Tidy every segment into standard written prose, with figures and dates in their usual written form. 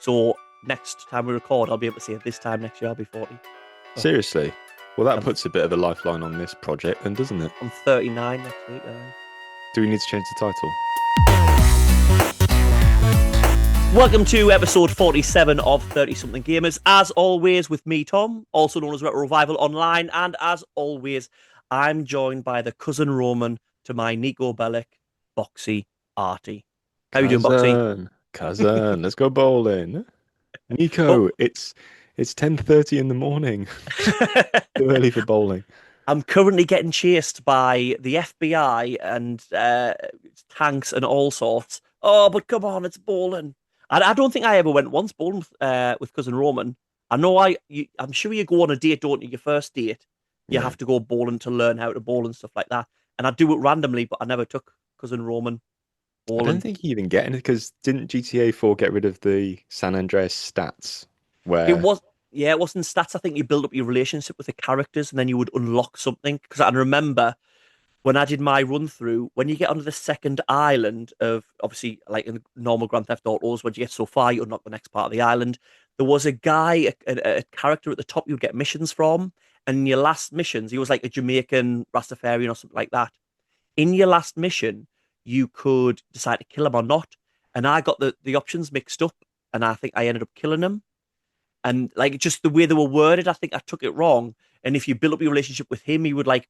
So next time we record, I'll be able to say this time next year I'll be 40. So Seriously? Well, that I'm, puts a bit of a lifeline on this project then, doesn't it? I'm 39 next week. Do we need to change the title? Welcome to episode 47 of 30 Something Gamers. As always, with me, Tom, also known as Retro Revival Online. And as always, I'm joined by the cousin Roman to my Nico Bellic, Boxy Arty. How you doing, Boxy? Cousin, let's go bowling. Well, Nico, it's 10:30 in the morning. Too early for bowling. I'm currently getting chased by the FBI and tanks and all sorts. Oh, but come on, it's bowling. I don't think I ever went once bowling with cousin Roman. I know I'm sure you go on a date, don't you? Your first date, you Yeah. have to go bowling to learn how to bowl and stuff like that. And I do it randomly, but I never took cousin Roman I don't bowling. think you even get it because didn't GTA 4 get rid of the San Andreas stats It where was, yeah, it wasn't stats. I think you build up your relationship with the characters, and then you would unlock something. Because I remember when I did my run through, when you get onto the second island of obviously like in normal Grand Theft Autos, when you get so far, you unlock the next part of the island. There was a guy, a character at the top you would get missions from, and in your last missions, he was like a Jamaican Rastafarian or something like that. In your last mission, you could decide to kill him or not, and I got the options mixed up, and I think I ended up killing him. And like just the way they were worded, I think I took it wrong. And if you build up your relationship with him, he would like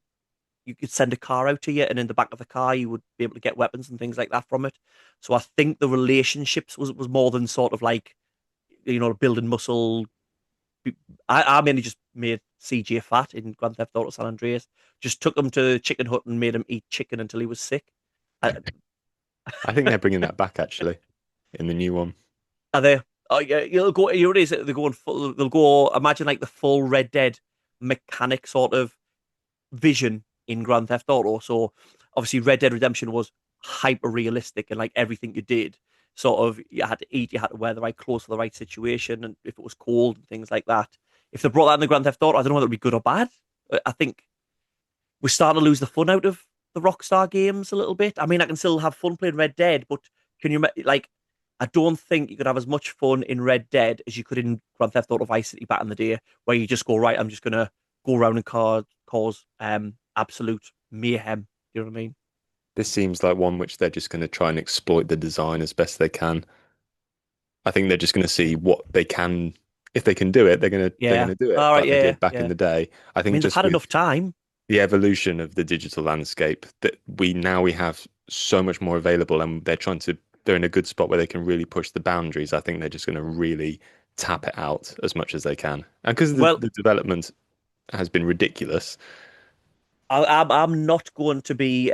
you could send a car out to you, and in the back of the car, you would be able to get weapons and things like that from it. So I think the relationships was more than sort of like building muscle. I mainly just made CJ fat in Grand Theft Auto San Andreas. Just took him to Chicken Hut and made him eat chicken until he was sick. I, I think they're bringing that back actually in the new one. are they? Oh yeah, you'll go. You know what it is? They're going full. They'll go. Imagine like the full Red Dead mechanic sort of vision in Grand Theft Auto. So obviously Red Dead Redemption was hyper realistic and like everything you did, sort of you had to eat, you had to wear the right clothes for the right situation, and if it was cold and things like that. If they brought that in the Grand Theft Auto, I don't know whether it'd be good or bad. I think we're starting to lose the fun out of the Rockstar games a little bit. I mean, I can still have fun playing Red Dead, but can you like? I don't think you could have as much fun in Red Dead as you could in Grand Theft Auto Vice City back in the day, where you just go right. I'm just gonna go around and cause absolute mayhem. You know what I mean? This seems like one which they're just going to try and exploit the design as best they can. I think they're just going to see what they can. If they can do it, they're Yeah. gonna do it All right. like they Yeah. did back in Yeah. the day. I I think mean, they've just had with enough time. the evolution of the digital landscape that we have so much more available, and they're in a good spot where they can really push the boundaries. I think they're just going to really tap it out as much as they can, and because Well, the development has been ridiculous. I'm not going to be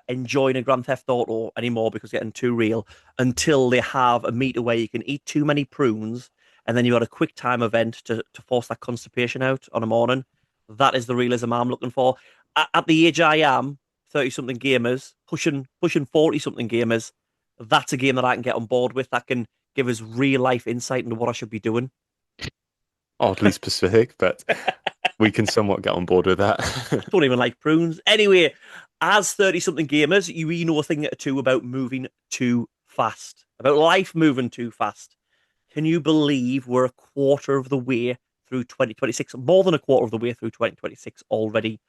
enjoying a Grand Theft Auto anymore because it's getting too real until they have a meter where you can eat too many prunes and then you've got a quick time event to force that constipation out on a morning. That is the realism I'm looking for. At the age I am, 30 something gamers, pushing 40 something gamers, that's a game that I can get on board with that can give us real life insight into what I should be doing. Oddly specific, but we can somewhat get on board with that. Don't even like prunes. Anyway, as 30 something gamers, you know a thing or two about moving too fast, about life moving too fast. Can you believe we're a quarter of the way through 2026? More than a quarter of the way through 2026 already.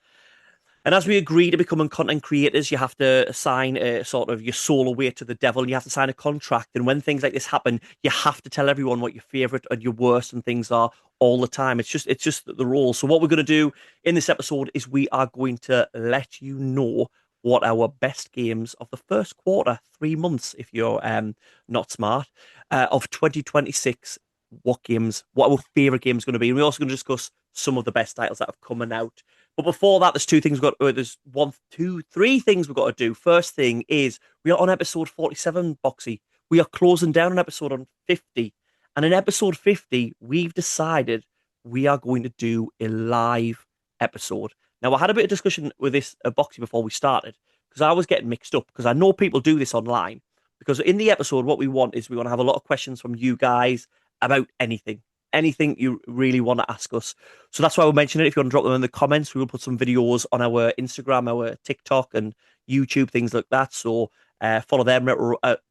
And as we agree to becoming content creators, you have to sign a sort of your soul away to the devil. And you have to sign a contract. And when things like this happen, you have to tell everyone what your favorite and your worst and things are all the time. It's just the rules. So what we're going to do in this episode is we are going to let you know what our best games of the first quarter, 3 months, if you're not smart, of 2026. What our favorite games going to be, and we're also going to discuss some of the best titles that have coming out. But before that, there's two things we've got. There's one, two, three things we've got to do. First thing is we are on episode 47, Boxy. We are closing down an episode on 50. And in episode 50, we've decided we are going to do a live episode. Now, I had a bit of discussion with this Boxy before we started because I was getting mixed up because I know people do this online. Because in the episode, what we want is we want to have a lot of questions from you guys about anything you really want to ask us. So that's why we'll mention it. If you want to drop them in the comments, we will put some videos on our Instagram, our TikTok, and YouTube, things like that. So follow them,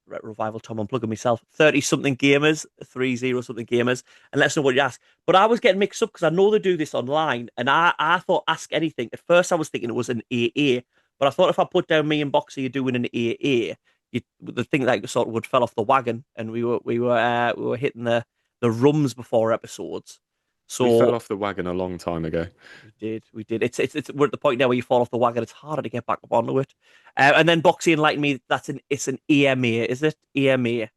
Revival Tom, unplugging myself. 30 something gamers, 30 something gamers, and let us know what you ask. But I was getting mixed up because I know they do this online, and I thought ask anything. At first, I was thinking it was an AA, but I thought if I put down me and Boxy are doing an AA, the thing that sort of would fell off the wagon, and we were hitting the rums before episodes. We fell So off the wagon a long time ago. we did. It's we're at the point now where you fall off the wagon. It's harder to get back up onto it. And then Boxy enlightened me. It's an EMA, is it? EMA.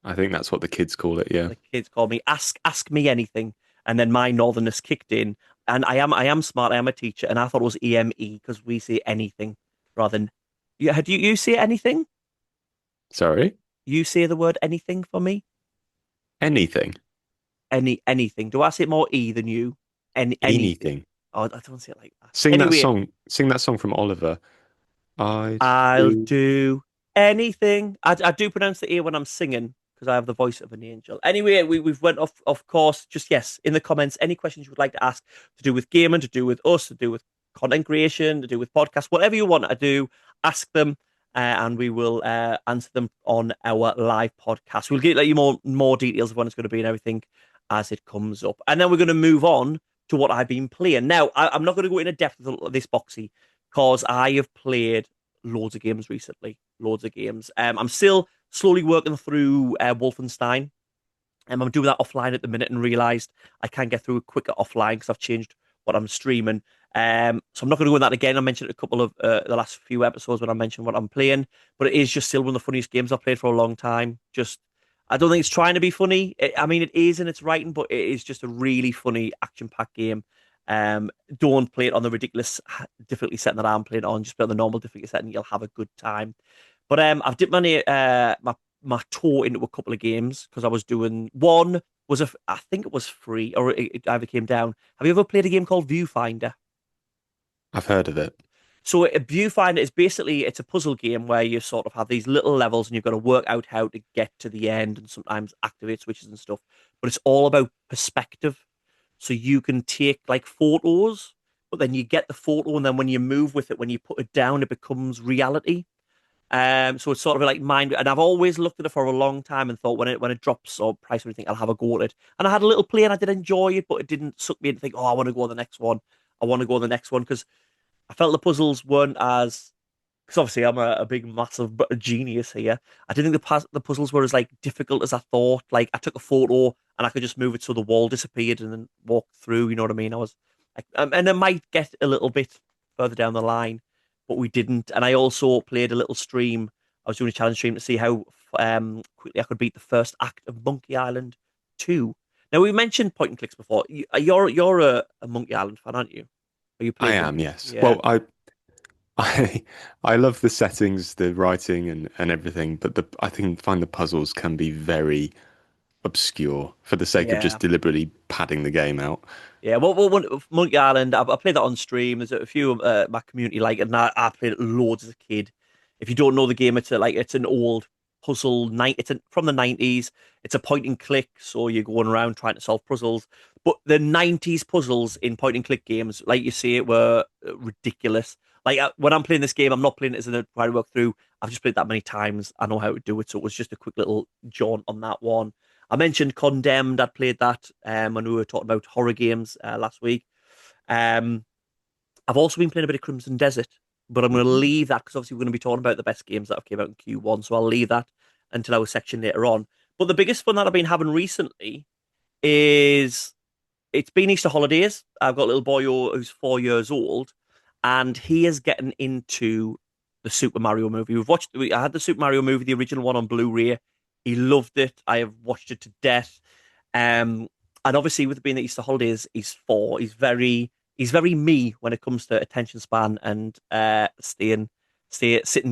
I think that's what the kids call it. Yeah. The kids call me ask me anything. And then my northerness kicked in. And I am smart. I am a teacher, and I thought it was EME because we say anything rather than yeah. Do you say anything? Sorry. You say the word anything for me? Anything. Anything. Do I say it more E than you? Anything. Anything. Oh, I don't say it like that. Sing that Anyway, song. Sing that song from Oliver. I I'll do. do anything. I do pronounce the A when I'm singing because I have the voice of an angel. Anyway, we've went off, of course. Just yes, in the comments, any questions you would like to ask to do with gaming, to do with us, to do with content creation, to do with podcasts, whatever you want to do, ask them, and we will answer them on our live podcast. We'll let you more details of when it's going to be and everything as it comes up, and then we're going to move on to what I've been playing. Now, I'm not going to go into depth with this Boxy because I have played loads of games recently, loads of games. I'm still slowly working through Wolfenstein. I'm doing that offline at the minute and realised I can get through it quicker offline because I've changed what I'm streaming. So I'm not going to go in that again. I mentioned it a couple of the last few episodes when I mentioned what I'm playing, but it is just still one of the funniest games I've played for a long time. Just I don't think it's trying to be funny. I mean, it is in its writing, but it is just a really funny action-packed game. Don't play it on the ridiculous difficulty setting that I'm playing on. Just play on the normal difficulty setting. You'll have a good time. But I've dipped my toe into a couple of games because I was doing one was I think it was free or it either came down. Have you ever played a game called Viewfinder? I've heard of it. So a Viewfinder is basically it's a puzzle game where you sort of have these little levels and you've got to work out how to get to the end and sometimes activate switches and stuff. But it's all about perspective. So you can take like photos, but then you get the photo and then when you move with it, when you put it down, it becomes reality. So it's sort of like mind, and I've always looked at it for a long time and thought when it drops or price or anything, I'll have a go at it. And I had a little play and I did enjoy it, but it didn't suck me in to think, oh, I want to go on the next one. I want to go on the next one because I felt the puzzles weren't as because obviously I'm a big massive genius here. I didn't think the puzzles were as like difficult as I thought. Like I took a photo and I could just move it so the wall disappeared and then walk through. You know what I mean? I was like, and it might get a little bit further down the line, but we didn't. And I also played a little stream. I was doing a challenge stream to see how quickly I could beat the first act of Monkey Island 2. Now we mentioned point and clicks before. You're a Monkey Island fan, aren't you? Or you I played them? am, yes. Yeah, Well, I I love the settings, the writing and everything, but I think find the puzzles can be very obscure for the sake of yeah. just deliberately padding the game out. Yeah, Monkey Island, I played that on stream. There's a few of my community like it, and I played it loads as a kid. If you don't know the game, it's an old puzzle night. From the 90s. It's a point and click, so you're going around trying to solve puzzles. But the 90s puzzles in point and click games, like you say, were ridiculous. Like when I'm playing this game, I'm not playing it as a try to work through. I've just played that many times. I know how to do it, so it was just a quick little jaunt on that one. I mentioned Condemned. I played that when we were talking about horror games last week. Um, I've also been playing a bit of Crimson Desert, but I'm going to Mhm. leave that because obviously we're going to be talking about the best games that have came out in Q1. So I'll leave that until our section later on. But the biggest fun that I've been having recently is it's been Easter holidays. I've got a little boy who's 4 years old, and he is getting into the Super Mario movie. I had the Super Mario movie, the original one on Blu-ray. He loved it. I have watched it to death. Um, and obviously, with it being the Easter holidays, he's 4. He's very me when it comes to attention span and sitting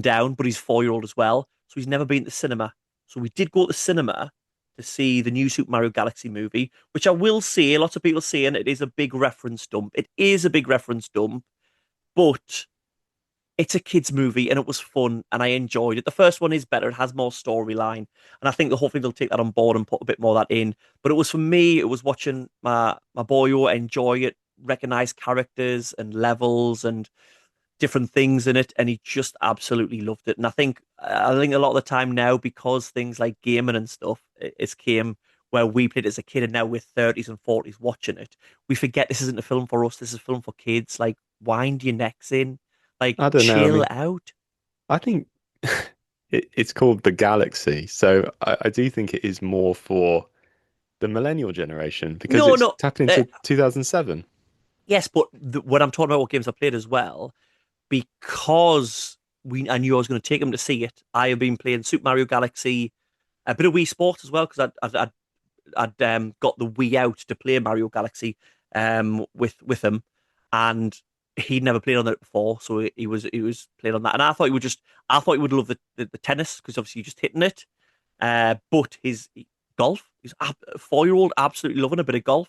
down. But he's 4 year old as well, so he's never been to cinema. So we did go to the cinema to see the new Super Mario Galaxy movie, which I will say, lots of people saying it is a big reference dump. It is a big reference dump, but it's a kids movie and it was fun and I enjoyed it. The first one is better; it has more storyline, and I think that hopefully they'll take that on board and put a bit more of that in. But it was for me, it was watching my boyo enjoy it, recognize characters and levels, and different things in it, and he just absolutely loved it. And I think a lot of the time now, because things like gaming and stuff is came where we played as a kid, and now we're 30s and 40s watching it, we forget this isn't a film for us. This is a film for kids. Like, wind your necks in, like I don't know. I chill mean, out. I think it's called the Galaxy, so I do think it is more for the millennial generation because No, it's no. tapping into 2007. Yes, but when I'm talking about what games I played as well, because I knew I was going to take him to see it, I have been playing Super Mario Galaxy, a bit of Wii Sports as well, because I'd got the Wii out to play Mario Galaxy with him, and he'd never played on it before, so he was playing on that, and I thought he would love the tennis because obviously you're just hitting it, but his golf, he's a 4-year old absolutely loving a bit of golf.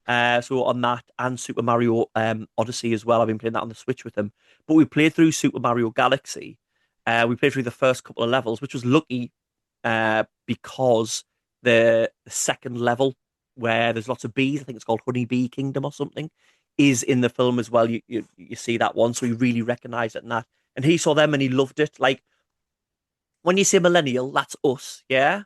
So on that and Super Mario Odyssey as well. I've been playing that on the Switch with him. But we played through Super Mario Galaxy. We played through the first couple of levels, which was lucky because the second level where there's lots of bees, I think it's called Honey Bee Kingdom or something, is in the film as well. You see that one, so he really recognised it in that. And he saw them and he loved it. Like when you say millennial, that's us, yeah?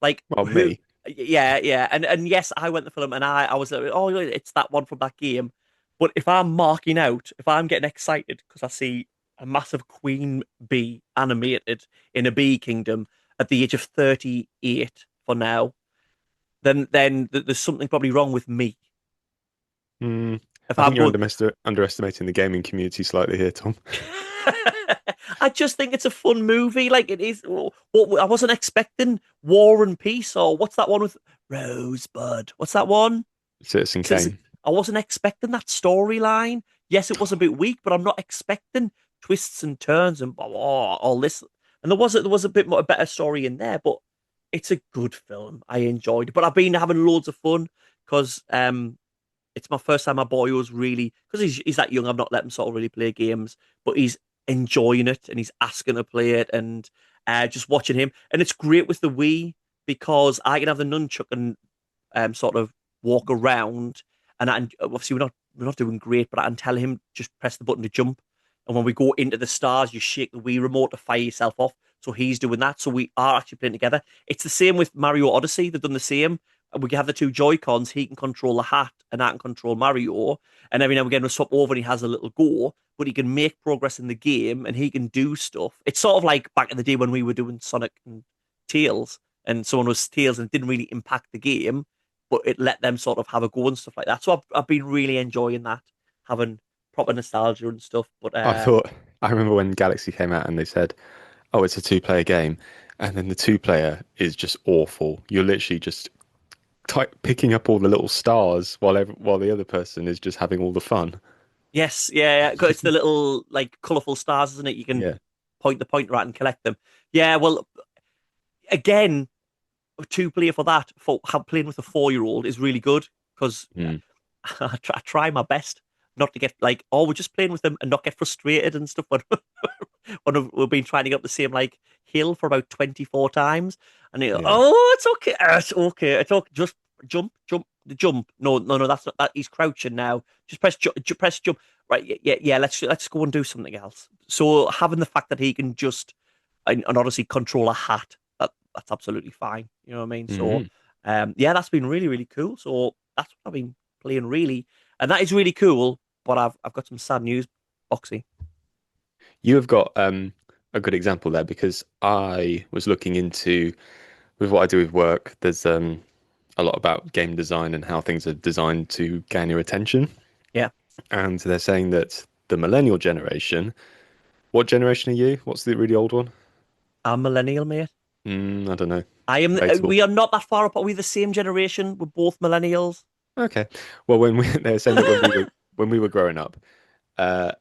Like Well, who? me. Yeah. And yes, I went to the film and I was like, oh, it's that one from that game. But if I'm marking out, if I'm getting excited because I see a massive queen bee animated in a bee kingdom at the age of 38 for now, then there's something probably wrong with me. Mm, If I think I'm you're going, underestimating the gaming community slightly here, Tom. I just think it's a fun movie. Like it is. What I wasn't expecting War and Peace or what's that one with Rosebud? What's that one? Citizen So Kane. I wasn't expecting that storyline. Yes, it was a bit weak, but I'm not expecting twists and turns and all this. And there was a bit more a better story in there, but it's a good film. I enjoyed it, but I've been having loads of fun because it's my first time my boy was really because he's that young. I've not let him sort of really play games, but he's enjoying it and he's asking to play it and just watching him. And it's great with the Wii because I can have the nunchuck and sort of walk around. And obviously we're not doing great, but I can tell him just press the button to jump. And when we go into the stars, you shake the Wii remote to fire yourself off. So he's doing that. So we are actually playing together. It's the same with Mario Odyssey. They've done the same. We have the two Joy Cons. He can control the hat, and I can control Mario. And every now and again, we swap over, and he has a little go. But he can make progress in the game, and he can do stuff. It's sort of like back in the day when we were doing Sonic and Tails, and someone was Tails, and it didn't really impact the game, but it let them sort of have a go and stuff like that. So I've been really enjoying that, having proper nostalgia and stuff. But I thought I remember when Galaxy came out and they said, "Oh, it's a two-player game," and then the two-player is just awful. You're literally just picking up all the little stars while the other person is just having all the fun. yes, yeah. 'Cause it's the little like colourful stars, isn't it? You can Yeah. point the pointer at and collect them. Yeah, well, again, two player for that for playing with a 4-year-old is really good because Mm. I try my best not to get like, oh, we're just playing with them and not get frustrated and stuff when when we've been trying to get up the same like hill for about 24 times. And you go, Yeah. oh, it's okay. It's okay. It's okay. Just jump. No, that's not that. He's crouching now. Just press jump. Right. Yeah. Let's go and do something else. So having the fact that he can just and honestly control a hat, that's absolutely fine. You know what I mean? So, Mhm. yeah, that's been really, really cool. So that's what I've been playing really, and that is really cool. But I've got some sad news, Boxy. You have got a good example there because I was looking into with what I do with work. There's a lot about game design and how things are designed to gain your attention. Yeah, And they're saying that the millennial generation, what generation are you? What's the really old one? I'm millennial, mate. I don't know. I am. Debatable. We are not that far apart. We're the same generation. We're both millennials. Okay. Well, when we they're saying that when we were growing up, uh,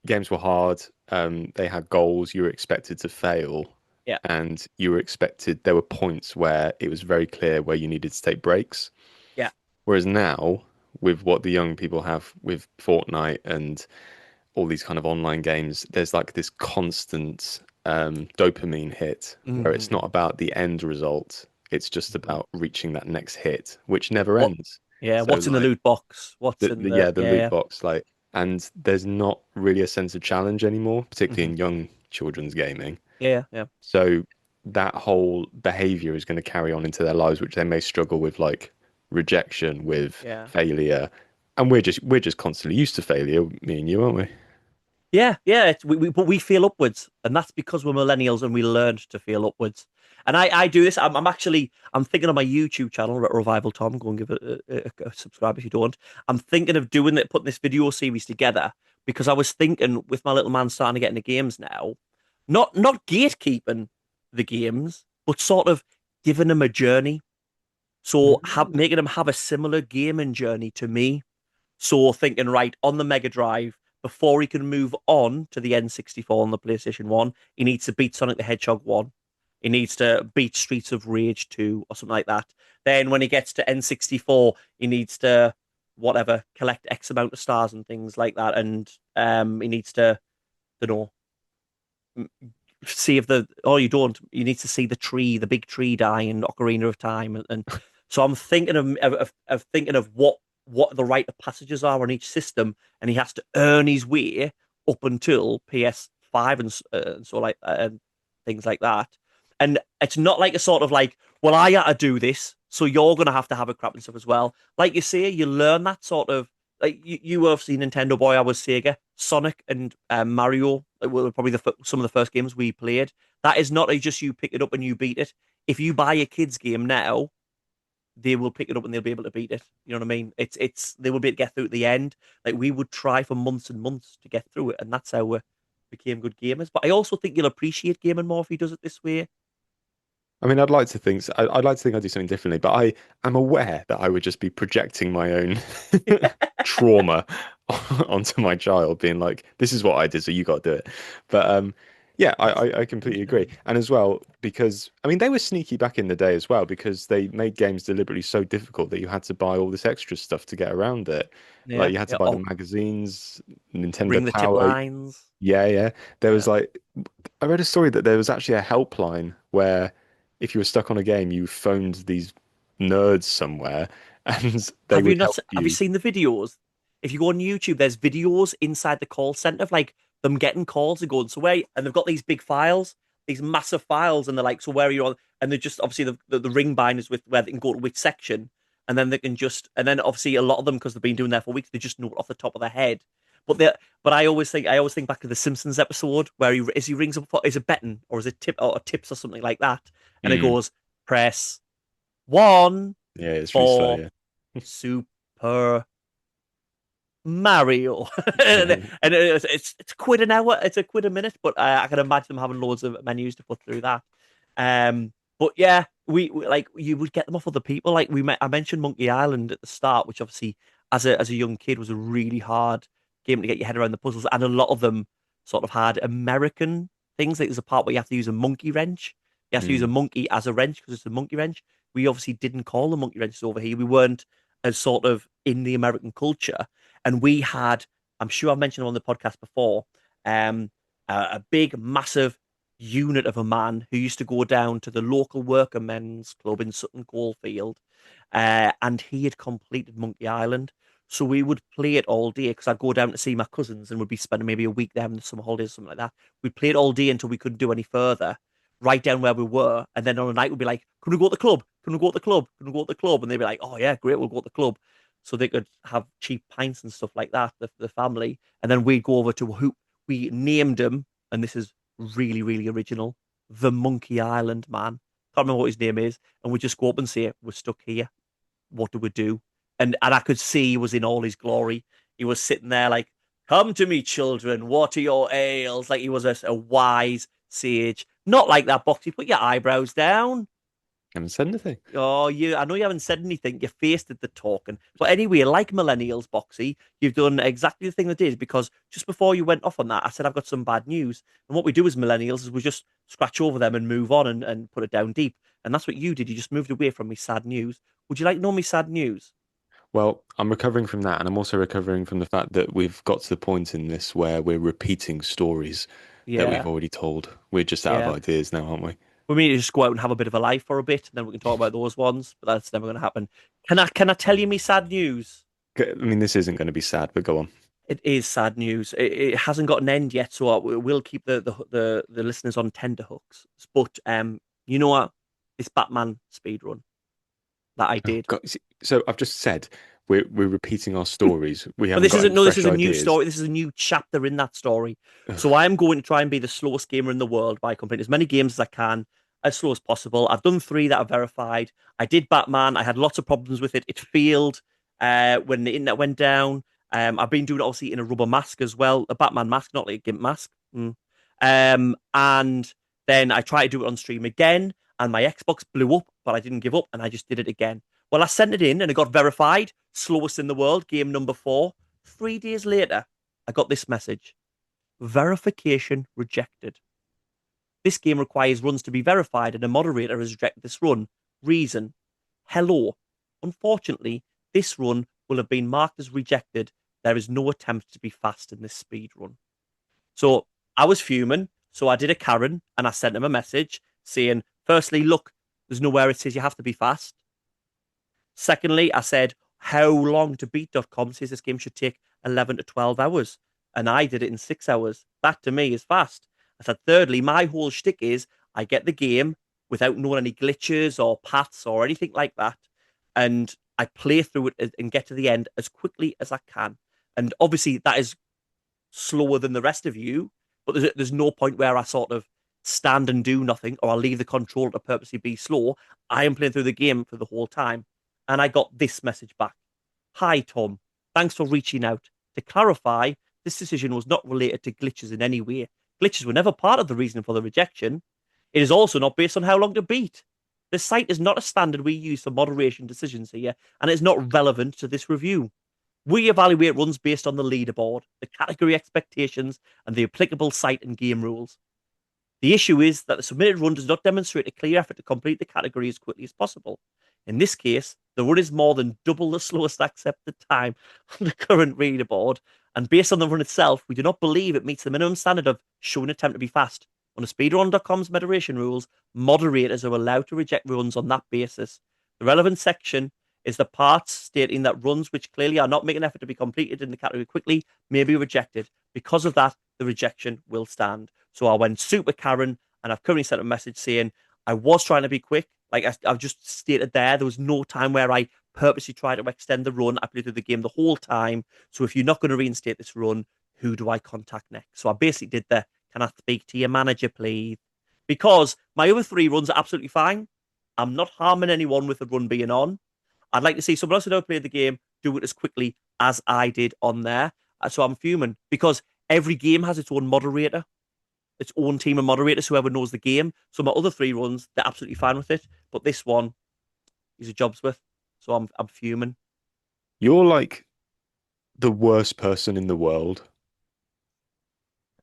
games were hard. They had goals. You were expected to fail, Yeah, and you were expected. There were points where it was very clear where you needed to take breaks. yeah. Whereas now, with what the young people have with Fortnite and all these kind of online games, there's like this constant dopamine hit where it's Mm-hmm. not about the end result. It's just Mm-hmm. about reaching that next hit, which never What? ends. Yeah. So What's in the like loot box? What's in the? the Yeah, loot yeah. box, like. and there's not really a sense of challenge anymore, particularly Hmm. in young children's gaming. Yeah, yeah, So that whole behavior is going to carry on into their lives, which they may struggle with, like rejection, with yeah. failure. And we're just constantly used to failure, me and you, aren't we? Yeah, yeah, but we feel upwards, and that's because we're millennials and we learned to feel upwards. And I do this. I'm thinking of my YouTube channel, Revival Tom. Go and give it a subscribe if you don't. I'm thinking of doing it, putting this video series together because I was thinking with my little man starting to get into games now, not gatekeeping the games, but sort of giving him a journey. So Mm. making him have a similar gaming journey to me. So thinking, right, on the Mega Drive, before he can move on to the N64 on the PlayStation 1, he needs to beat Sonic the Hedgehog 1. He needs to beat Streets of Rage 2 or something like that. Then when he gets to N64, he needs to, whatever, collect X amount of stars and things like that. And he needs to, you know, see if you don't, you need to see the big tree die in Ocarina of Time. And so I'm thinking of thinking of what the rite of passages are on each system, and he has to earn his way up until PS5 and so like and things like that. And it's not like a sort of like, well, I had to do this, so you're gonna have to have a crap and stuff as well. Like you say, you learn that sort of like you were obviously Nintendo boy, I was Sega. Sonic and Mario were probably some of the first games we played. That is not a just you pick it up and you beat it. If you buy a kids game now, they will pick it up and they'll be able to beat it. You know what I mean? It's they will be able to get through at the end. Like we would try for months and months to get through it, and that's how we became good gamers. But I also think you'll appreciate gaming more if he does it this way. I mean, I'd like to think so. I'd like to think I'd do something differently, but I am aware that I would just be projecting my own trauma onto my child, being like, "This is what I did, so you got to do it." But yeah, I completely agree. And as well, because I mean, they were sneaky back in the day as well, because they made games deliberately so difficult that you had to buy all this extra stuff to get around it. Like Yeah, you had to yeah. buy the Oh, magazines, Nintendo ring the tip Power. lines. Yeah, yeah. There was Yeah. like, I read a story that there was actually a helpline where if you were stuck on a game, you phoned these nerds somewhere and they Have you would not? help Have you you. seen the videos? If you go on YouTube, there's videos inside the call center of like them getting calls and going, so where, and they've got these big files, these massive files, and they're like, so where are you on? And they're just obviously the ring binders with where they can go to which section, and then they can just, and then obviously a lot of them because they've been doing there for weeks, they just know it off the top of their head. But I always think back to the Simpsons episode where he rings up, is it betting or is it tips or something like that, and it Mm. goes press one Yeah, it's really slow, for yeah. Super Mario, and Yeah. it's a quid an hour, it's a quid a minute, but I can imagine them having loads of menus to put through that. But yeah, we like you would get them off other people. Like I mentioned Monkey Island at the start, which obviously as a young kid was a really hard game to get your head around the puzzles, and a lot of them sort of had American things. Like there's a part where you have to use a monkey wrench. You have to use a Mm. monkey as a wrench because it's a monkey wrench. We obviously didn't call them monkey wrenches over here. We weren't as sort of in the American culture. And we had, I'm sure I've mentioned on the podcast before, a big, massive unit of a man who used to go down to the local worker men's club in Sutton Coldfield, and he had completed Monkey Island. So we would play it all day because I'd go down to see my cousins and would be spending maybe a week there in the summer holidays, something like that. We'd play it all day until we couldn't do any further, right down where we were. And then on a night, we'd be like, can we go to the club? Can we go to the club? Can we go to the club? And they'd be like, oh, yeah, great, we'll go to the club. So they could have cheap pints and stuff like that, the family. And then we'd go over to who we named him, and this is really, really original, the Monkey Island man. Can't remember what his name is. And we just go up and say, we're stuck here. What do we do? And I could see he was in all his glory. He was sitting there like, come to me, children. What are your ails? Like he was a wise sage. Not like that, Boxy. Put your eyebrows down. Haven't said anything. Oh, I know you haven't said anything. Your face did the talking. But anyway, like millennials, Boxy, you've done exactly the thing that did because just before you went off on that, I said I've got some bad news. And what we do as millennials is we just scratch over them and move on and put it down deep. And that's what you did. You just moved away from me sad news. Would you like to know me sad news? Well, I'm recovering from that, and I'm also recovering from the fact that we've got to the point in this where we're repeating stories that we've Yeah, already told. We're just out of yeah. ideas now, aren't we? We need to just go out and have a bit of a life for a bit, and then we can talk about those ones. But that's never going to happen. Can I tell you me sad news? I mean, this isn't going to be sad, but go on. It is sad news. It hasn't got an end yet, so we'll keep the listeners on tender hooks. But you know what? This Batman speed run that I Oh did. God. So I've just said we're repeating our stories. We But haven't this got isn't any no, this fresh is a new ideas. story. This is a new chapter in that story. So Ugh. I am going to try and be the slowest gamer in the world by completing as many games as I can, as slow as possible. I've done three that are verified. I did Batman. I had lots of problems with it. It failed when the internet went down. I've been doing it obviously in a rubber mask as well, a Batman mask, not like a gimp mask. And then I tried to do it on stream again, and my Xbox blew up, but I didn't give up, and I just did it again. Well, I sent it in, and it got verified, slowest in the world, game number 4. 3 days later, I got this message: verification rejected. This game requires runs to be verified, and a moderator has rejected this run. Reason: hello. Unfortunately, this run will have been marked as rejected. There is no attempt to be fast in this speed run. So I was fuming. So I did a Karen and I sent him a message saying, firstly, look, there's nowhere it says you have to be fast. Secondly, I said, how long to beat.com says this game should take 11 to 12 hours. And I did it in 6 hours. That to me is fast. I said, thirdly, my whole shtick is I get the game without knowing any glitches or paths or anything like that. And I play through it and get to the end as quickly as I can. And obviously, that is slower than the rest of you, but there's no point where I sort of stand and do nothing or I leave the control to purposely be slow. I am playing through the game for the whole time. And I got this message back: hi, Tom. Thanks for reaching out. To clarify, this decision was not related to glitches in any way. Glitches were never part of the reason for the rejection. It is also not based on how long to beat. The site is not a standard we use for moderation decisions here, and it's not relevant to this review. We evaluate runs based on the leaderboard, the category expectations, and the applicable site and game rules. The issue is that the submitted run does not demonstrate a clear effort to complete the category as quickly as possible. In this case, the run is more than double the slowest accepted time on the current leaderboard, and based on the run itself, we do not believe it meets the minimum standard of show an attempt to be fast. Under speedrun.com's moderation rules, moderators are allowed to reject runs on that basis. The relevant section is the part stating that runs which clearly are not making an effort to be completed in the category quickly may be rejected. Because of that, the rejection will stand. So I went super Karen, and I've currently sent a message saying I was trying to be quick. Like I've just stated there was no time where I purposely tried to extend the run. I played through the game the whole time. So if you're not going to reinstate this run, who do I contact next? So I basically did the can I speak to your manager, please? Because my other three runs are absolutely fine. I'm not harming anyone with the run being on. I'd like to see someone else who never played the game do it as quickly as I did on there. So I'm fuming because every game has its own moderator, its own team of moderators, whoever knows the game. So my other three runs, they're absolutely fine with it. But this one is a job's with. So I'm fuming. You're like the worst person in the world.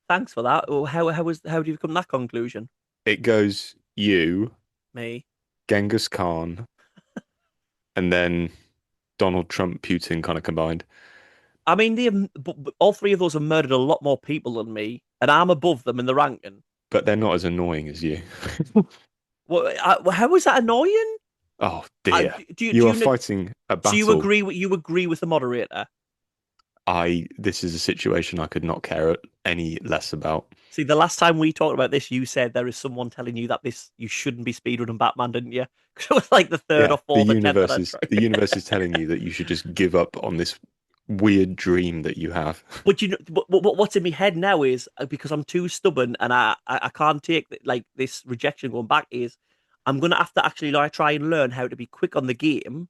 Thanks for that. Oh, how do you come to that conclusion? It goes you, Me. Genghis Khan, and then Donald Trump, Putin kind of combined. I mean, but all three of those have murdered a lot more people than me, and I'm above them in the ranking. But they're not as annoying as you. How is that annoying? Oh dear. Do you You do are you fighting a so battle. you agree with the moderator? This is a situation I could not care any less about. See, the last time we talked about this, you said there is someone telling you that this you shouldn't be speedrunning Batman, didn't you? Because it was like the third Yeah, or fourth attempt that I the tried. universe is telling you that you should just give up on this weird dream that you have. But you know, what's in my head now is because I'm too stubborn and I can't take like this rejection going back. Is I'm gonna have to actually like try and learn how to be quick on the game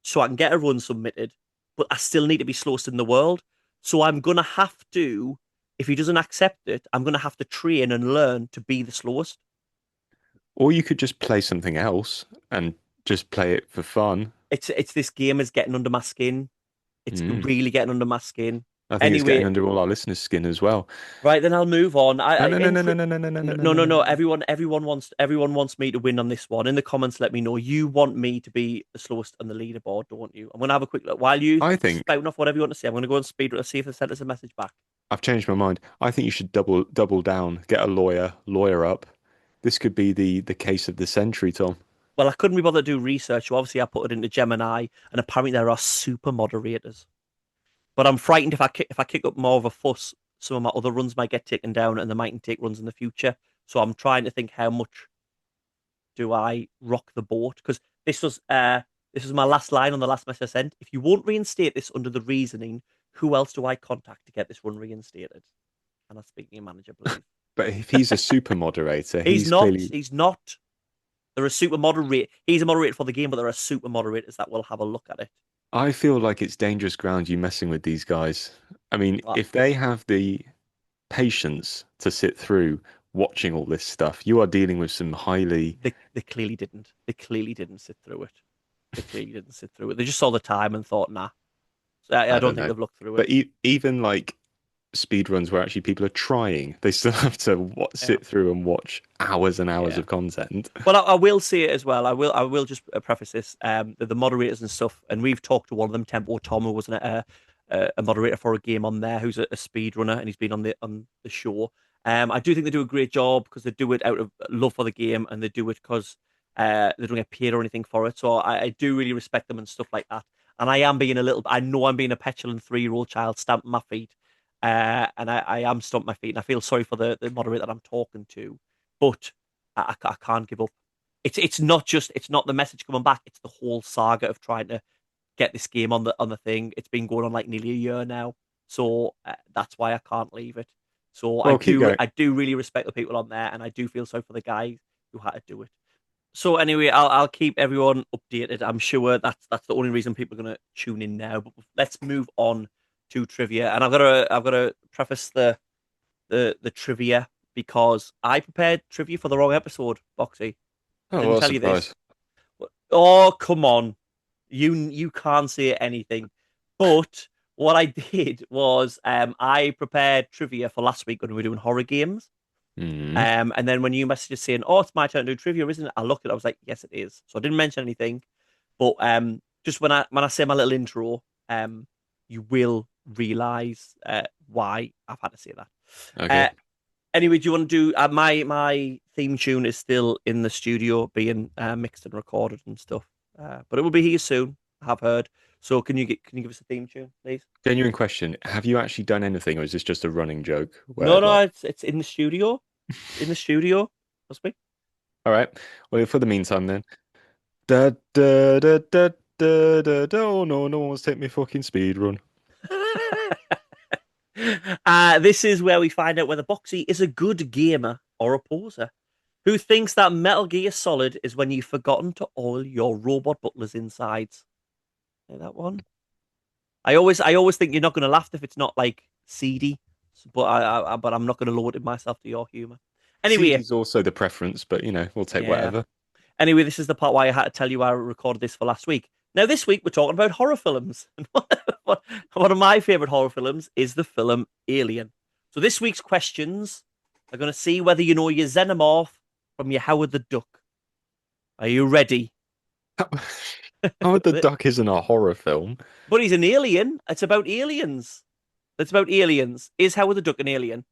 so I can get a run submitted, but I still need to be slowest in the world. So I'm gonna have to, if he doesn't accept it, I'm gonna have to train and learn to be the slowest. Or you could just play something else and just play it for fun. It's this game is getting under my skin. It's Mm. really getting under my skin. I think it's getting Anyway, under all our listeners' skin as well. right then I'll move on. No, I no, no, in no, no, no, no, no, no, no, no no, no no, no. no. Everyone wants me to win on this one. In the comments, let me know. You want me to be the slowest on the leaderboard, don't you? I'm gonna have a quick look while you I think spouting off whatever you want to say. I'm gonna go and speed see if they sent us a message back. I've changed my mind. I think you should double down, get a lawyer up. This could be the case of the century, Tom. Well, I couldn't be bothered to do research, so obviously I put it into Gemini, and apparently there are super moderators. But I'm frightened if I kick up more of a fuss, some of my other runs might get taken down, and they mightn't take runs in the future. So I'm trying to think how much do I rock the boat? Because this was my last line on the last message I sent. If you won't reinstate this under the reasoning, who else do I contact to get this run reinstated? And I speak to your manager, please. But if he's a super moderator, He's he's not. clearly. He's not. There are super moderator. He's a moderator for the game, but there are super moderators that will have a look at it. I feel like it's dangerous ground you messing with these guys. I mean, Well, if they have the patience to sit through watching all this stuff, you are dealing with some highly. they clearly didn't. They clearly didn't sit through it. They clearly didn't sit through it. They just saw the time and thought, nah. So I I don't don't think know. they've looked through it. But even like speed runs where actually people are trying, they still have to Yeah, sit through and watch hours and hours yeah. of content. But I will say it as well. I will just preface this. The moderators and stuff, and we've talked to one of them, Tempo Tom, who wasn't a moderator for a game on there, who's a speed runner, and he's been on the show. I do think they do a great job because they do it out of love for the game, and they do it because they don't get paid or anything for it. So I do really respect them and stuff like that. And I am being a little. I know I'm being a petulant 3-year-old child, stamping my feet, and I am stomping my feet, and I feel sorry for the moderator that I'm talking to, but. I can't give up. It's not the message coming back. It's the whole saga of trying to get this game on the thing. It's been going on like nearly a year now, so that's why I can't leave it. So Well, keep going. I do really respect the people on there, and I do feel sorry for the guy who had to do it. So anyway, I'll keep everyone updated. I'm sure that's the only reason people are gonna tune in now. But let's move on to trivia, and I've got to preface the trivia because I prepared trivia for the wrong episode, Boxy. I Oh, didn't what a tell you this. surprise. Oh, come on. You can't say anything. But what I did was I prepared trivia for last week when we were doing horror games. Hmm. And then when you messaged saying, "Oh, it's my turn to do trivia, isn't it?" I looked at it, I was like, "Yes, it is." So I didn't mention anything. But just when I say my little intro, you will realize why I've had to say that. Okay. Uh, Anyway, do you want to do my theme tune is still in the studio being mixed and recorded and stuff, but it will be here soon. I have heard. So can you give us a theme tune, please? Genuine question. Have you actually done anything, or is this just a running joke where, No, no, like, it's in the studio. It's in the studio. Must be. all right, well, for the meantime, then. Da da da da da da da. Oh no, no one's take me fucking speed run. This is where we find out whether Boxy is a good gamer or a poser. Who thinks that Metal Gear Solid is when you've forgotten to oil your robot butler's insides? Say that one. I always think you're not going to laugh if it's not like seedy, but but I'm not going to lower it myself to your humor. Anyway, CD's also the preference, but we'll take yeah. whatever. Anyway, this is the part why I had to tell you I recorded this for last week. Now, this week we're talking about horror films. And one of my favorite horror films is the film Alien. So this week's questions are going to see whether you know your Xenomorph from your Howard the Duck. Are you ready? Howard the Duck isn't a horror film. But he's an alien. It's about aliens. It's about aliens. Is Howard the Duck an alien?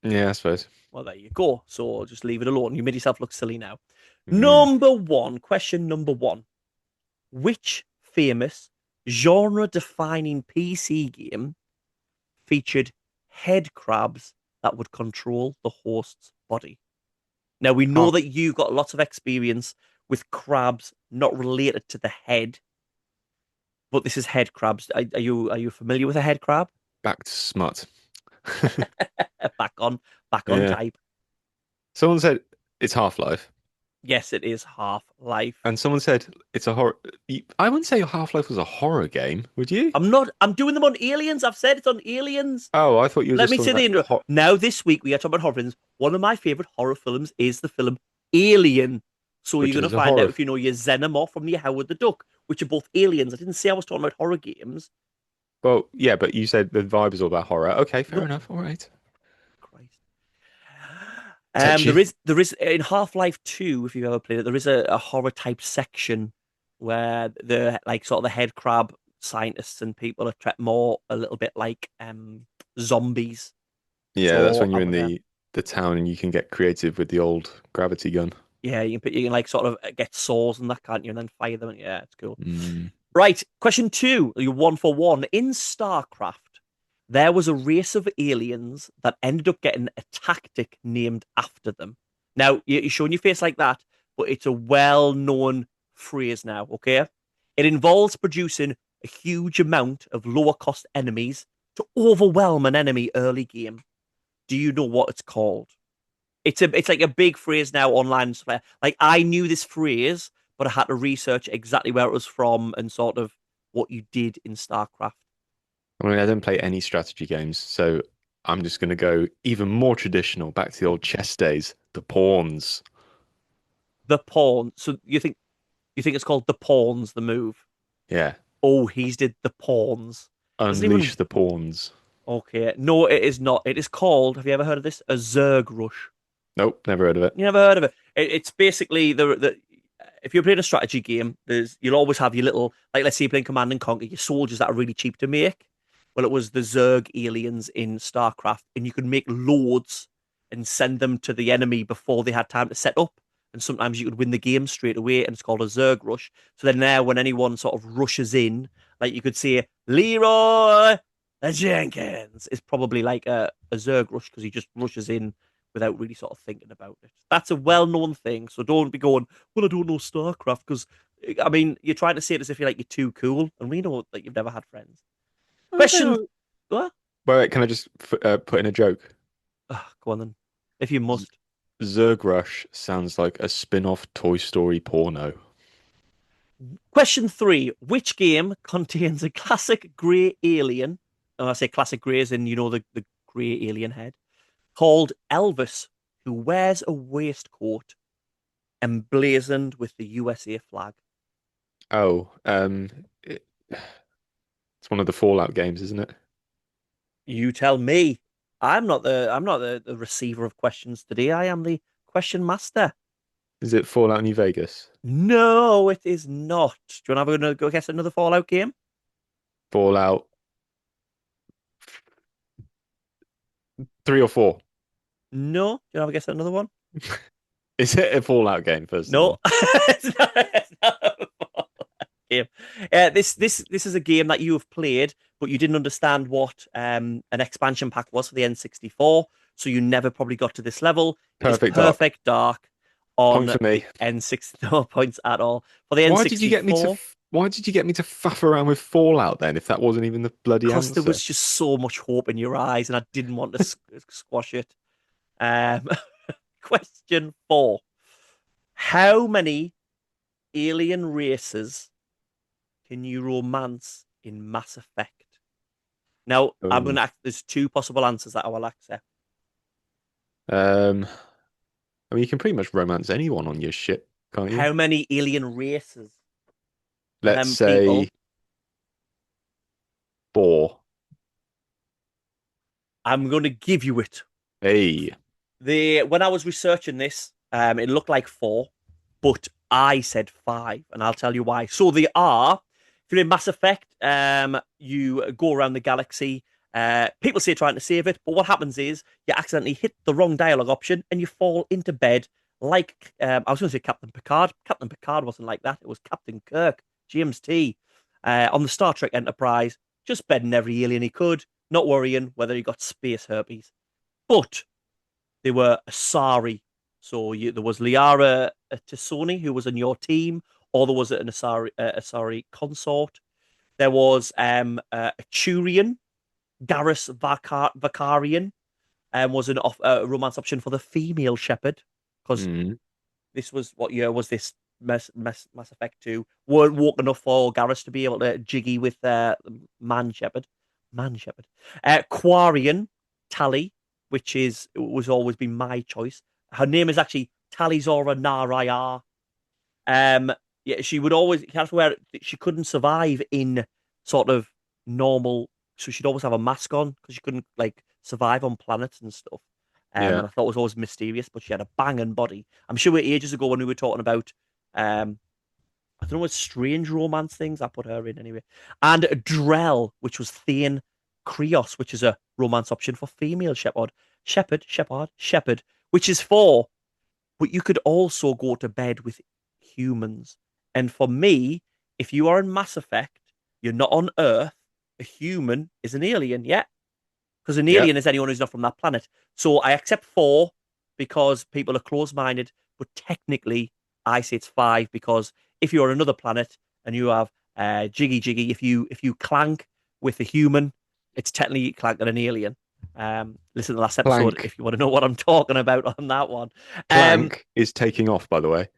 Yeah, I suppose. Well, there you go. So just leave it alone. You made yourself look silly now. Mm. Question number one. Which famous genre defining PC game featured head crabs that would control the host's body? Now, we know Can't. that you've got lots of experience with crabs not related to the head, but this is head crabs. Are you familiar with a head crab? Back to smut. back on back on Yeah. type. Someone said it's Half-Life, Yes, it is Half Life. and someone said it's a horror. I wouldn't say Half-Life was a horror game, would you? I'm not. I'm doing them on aliens. I've said it's on aliens. Oh, I thought you were Let just me talking say the about intro. Now, this week we are talking about horror films. One of my favorite horror films is the film Alien. So you're which going to is a find out horror. if you know your Xenomorph from your Howard the Duck, which are both aliens. I didn't say I was talking about horror games. Well, yeah, but you said the vibe is all about horror. Okay, fair No, enough. All right. Christ. Tetchy. There is in Half-Life 2, if you've ever played it, there is a horror type section where the like sort of the head crab scientists and people are more a little bit like zombies. Yeah, that's So when you're in the town and you can get creative with the old gravity gun. yeah, you can like sort of get saws and that, can't you? And then fire them. Yeah, it's cool. Mm. Right, question two. You're one for one. In StarCraft, there was a race of aliens that ended up getting a tactic named after them. Now, you're showing your face like that, but it's a well-known phrase now, okay? It involves producing a huge amount of lower-cost enemies to overwhelm an enemy early game. Do you know what it's called? It's like a big phrase now online and stuff. Like I knew this phrase, but I had to research exactly where it was from and sort of what you did in StarCraft. I mean, I don't play any strategy games, so I'm just going to go even more traditional, back to the old chess days, the pawns. The pawn. So you think it's called the pawns, the move? Yeah, Oh, he's did the pawns. Doesn't unleash even. the pawns. Okay, no, it is not. It is called. Have you ever heard of this? A Zerg rush. Nope, never heard of it. You never heard of it? It's basically the if you're playing a strategy game, you'll always have your little like let's say you're playing Command and Conquer, your soldiers that are really cheap to make. Well, it was the Zerg aliens in StarCraft, and you could make loads and send them to the enemy before they had time to set up. And sometimes you could win the game straight away, and it's called a Zerg rush. So then now, when anyone sort of rushes in, like you could say Leroy Jenkins is probably like a Zerg rush because he just rushes in without really sort of thinking about it. That's a well-known thing. So don't be going, well, I don't know StarCraft because I mean you're trying to say it as if you're like you're too cool, and we know that you've never had friends. Question. Okay. What? Wait, can I just put in a joke? Go on then, if you Z must. Zerg Rush sounds like a spin-off Toy Story porno. Question three: which game contains a classic grey alien? And I say classic grey as in the grey alien head called Elvis, who wears a waistcoat emblazoned with the USA flag. Oh, it's one of the Fallout games, isn't it? You tell me. I'm not the receiver of questions today. I am the question master. Is it Fallout New Vegas? No, it is not. Do you want to have a go guess another Fallout game? Fallout 3 or 4? No. Do you want to have a guess at another one? Is it a Fallout game, first of No. all? It's not a Fallout game. This is a game that you have played, but you didn't understand what an expansion pack was for the N64, so you never probably got to this level. It is Perfect Dark. Perfect Dark Point on for the me. N64. No points at all for the Why did you get me to N64. why did you get me to faff around with Fallout then if that wasn't even the bloody Because there answer? was just so much hope in your eyes, and I didn't want to squash it. Um, question four: how many alien races can you romance in Mass Effect? Now, I'm Oh. going to act. There's two possible answers that I will accept. Um, I mean, you can pretty much romance anyone on your ship, can't you? How many alien races? So Let's them people. say 4. I'm going to give you it. Hey, When I was researching this, it looked like four, but I said five, and I'll tell you why. So they are. If you're in Mass Effect, you go around the galaxy. People say trying to save it, but what happens is you accidentally hit the wrong dialogue option and you fall into bed like I was going to say Captain Picard. Captain Picard wasn't like that. It was Captain Kirk, James T, on the Star Trek Enterprise, just bedding every alien he could, not worrying whether he got space herpes. But they were Asari. So there was Liara Tassoni, who was on your team, or there was an Asari consort. There was a Turian, Garrus Vakarian, was a romance option for the female shepherd, because mm, this was what year was this Mass Effect 2? Weren't woke enough for Garrus to be able to jiggy with man shepherd. Man shepherd. Quarian, Tally, which is was always been my choice. Her name is actually Talizora Narayar. Yeah, she would always have to wear. She couldn't survive in sort of normal, so she'd always have a mask on because she couldn't like survive on planets and stuff. yeah. And I thought it was always mysterious, but she had a banging body. I'm sure ages ago when we were talking about, I don't know what strange romance things, I put her in anyway. And Drell, which was Thane Krios, which is a romance option for female shepherd, which is for, but you could also go to bed with humans. And for me, if you are in Mass Effect, you're not on Earth. A human is an alien, yeah? Because an Yep. alien is anyone who's not from that planet. So I accept four because people are close-minded, but technically I say it's five because if you're on another planet and you have Jiggy Jiggy, if you clank with a human, it's technically clanking an alien. Listen to the last episode Clank. if you want to know what I'm talking about on that one. Um, Clank is taking off, by the way.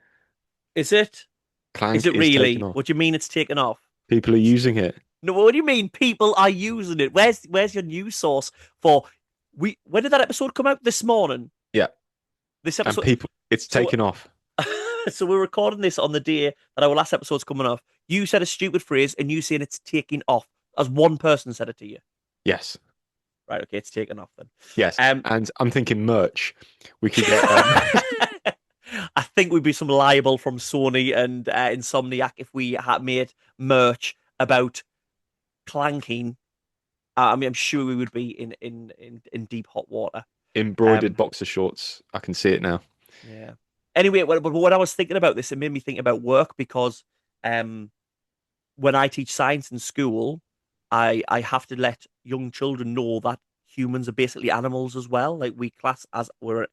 is it? Is Clank it is taking really? off. What do you mean it's taken off? People are using it. No, what do you mean people are using it? Where's your news source for we when did that episode come out? This morning. Yeah. This And episode people, it's so taken off. so we're recording this on the day that our last episode's coming off. You said a stupid phrase and you saying it's taking off. As one person said it to you. Yes. Right, okay, it's taken off then. Yes. Um And I'm thinking merch. We could get I think we'd be some liable from Sony and Insomniac if we had made merch about clanking. I mean, I'm sure we would be in deep hot water. embroidered boxer shorts. I can see it now. Yeah. Anyway, but when I was thinking about this, it made me think about work because um, when I teach science in school, I have to let young children know that humans are basically animals as well. Like we class as we're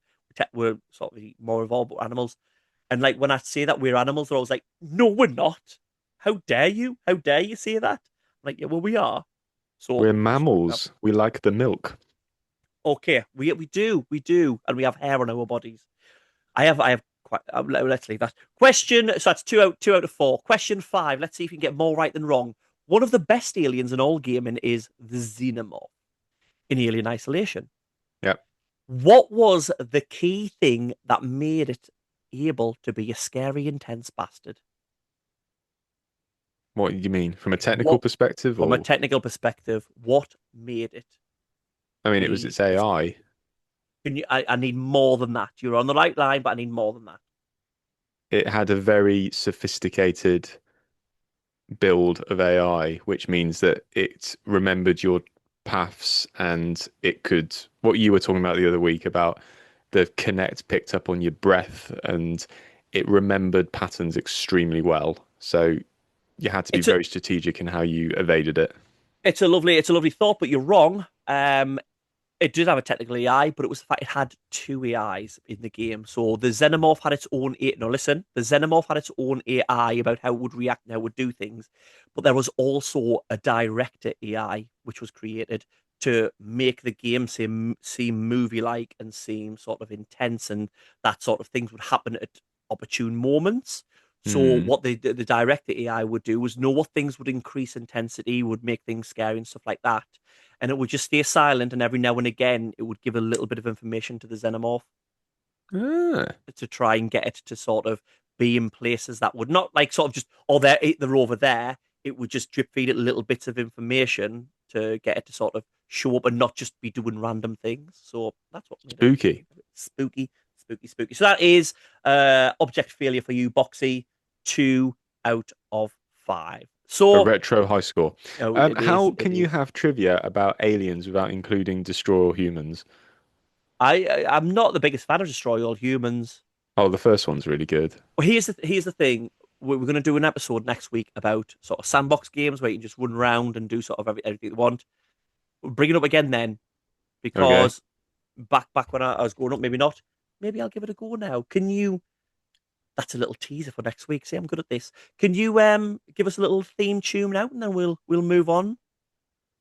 sort of more evolved animals, and like when I say that we're animals, they're always like, "No, we're not. How dare you? How dare you say that?" I'm like, yeah, well, we are. So We're mammals. We like the milk. okay, we do, and we have hair on our bodies. I have quite. Let's leave that question. So that's two out of four. Question five. Let's see if you can get more right than wrong. One of the best aliens in all gaming is the Xenomorph in Alien Isolation. Yeah. What was the key thing that made it able to be a scary, intense bastard? What do you mean? From a technical What, perspective, from a or technical perspective, what made it I mean, it was be? its AI. Can you? I need more than that. You're on the right line, but I need more than that. It had a very sophisticated build of AI, which means that it remembered your paths and it could, what you were talking about the other week about the Connect picked up on your breath and it remembered patterns extremely well. So you had to be It's a very strategic in how you evaded it. it's a lovely thought, but you're wrong. It did have a technical AI, but it was the fact it had two AIs in the game. So the Xenomorph had its own A. No, listen, the Xenomorph had its own AI about how it would react and how it would do things, but there was also a director AI which was created to make the game seem movie-like and seem sort of intense, and that sort of things would happen at opportune moments. So Hmm. what the director AI would do was know what things would increase intensity, would make things scary and stuff like that, and it would just stay silent. And every now and again, it would give a little bit of information to the Xenomorph Ah, to try and get it to sort of be in places that would not like sort of just, oh, they're over there. It would just drip feed it little bits of information to get it to sort of show up and not just be doing random things. So that's what made it spooky. spooky, spooky, spooky. So that is object failure for you, Boxy. 2 out of 5. A So retro high score. oh, it is. How It can you is. have trivia about aliens without including destroy all humans? I'm not the biggest fan of Destroy All Humans. Oh, the first one's really good. Well, here's the thing. We're going to do an episode next week about sort of sandbox games where you can just run around and do sort of everything you want. We'll bring it up again then Okay. because back when I was growing up, maybe not. Maybe I'll give it a go now. Can you? That's a little teaser for next week. See, I'm good at this. Can you give us a little theme tune now, and then we'll move on.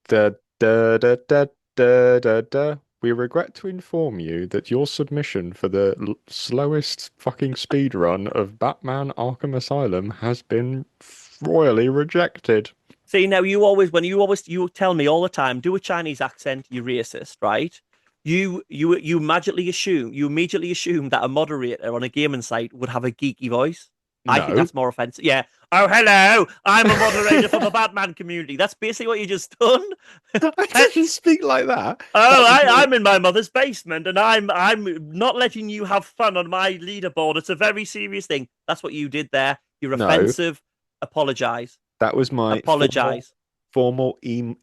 Da, da, da, da, da, da, da. We regret to inform you that your submission for the slowest fucking speed run of Batman Arkham Asylum has been royally rejected. See, now you tell me all the time, do a Chinese accent, you racist, right? You immediately assume that a moderator on a gaming site would have a geeky voice. I think No, that's more offensive. Yeah. Oh, hello. I'm a moderator for the Batman community. That's basically what you just done. I didn't speak like that. Oh, That was more. I'm in my mother's basement and I'm not letting you have fun on my leaderboard. It's a very serious thing. That's what you did there. You're No, offensive. Apologize. that was my formal. Apologize. formal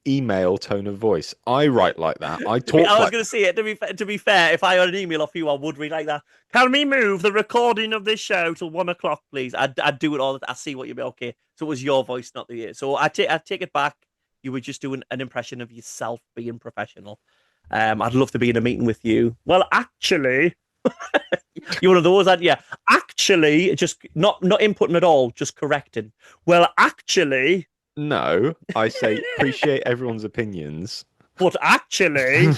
email tone of voice. I write like that. I talk I was like going to say it. To be fair, if I had an email off you, I would read like that. Can we move the recording of this show till 1 o'clock, please? I'd do it all. I see what you mean. Okay, so it was your voice, not the. So I take it back. You were just doing an impression of yourself being professional. I'd love to be in a meeting with you. Well, actually, you're one of those, aren't you? Actually, just not inputting at all, just correcting. Well, actually, no. I say appreciate everyone's opinions. but actually,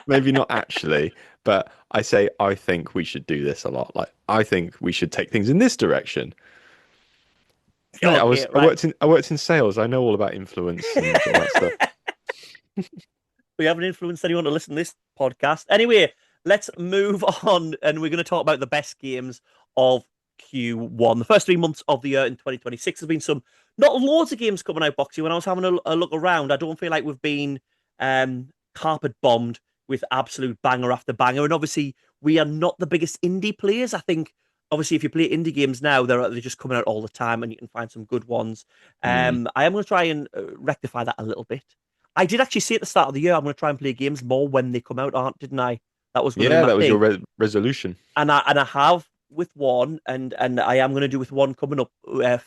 Maybe not actually, but I say I think we should do this a lot. Like I think we should take things in this direction. Mate, okay, I right. worked in sales. I know all about influence and all that stuff. We haven't influenced anyone to listen to this podcast. Anyway, let's move on, and we're going to talk about the best games of Q1. The first 3 months of the year in 2026 has been some not loads of games coming out. Boxy. When I was having a look around, I don't feel like we've been carpet bombed with absolute banger after banger. And obviously, we are not the biggest indie players. I think obviously if you play indie games now, they're just coming out all the time, and you can find some good ones. Mm. I am going to try and rectify that a little bit. I did actually say at the start of the year I'm going to try and play games more when they come out, aren't didn't I? That was going to be Yeah, my that was your thing, resolution. and I have with one, and I am going to do with one coming up,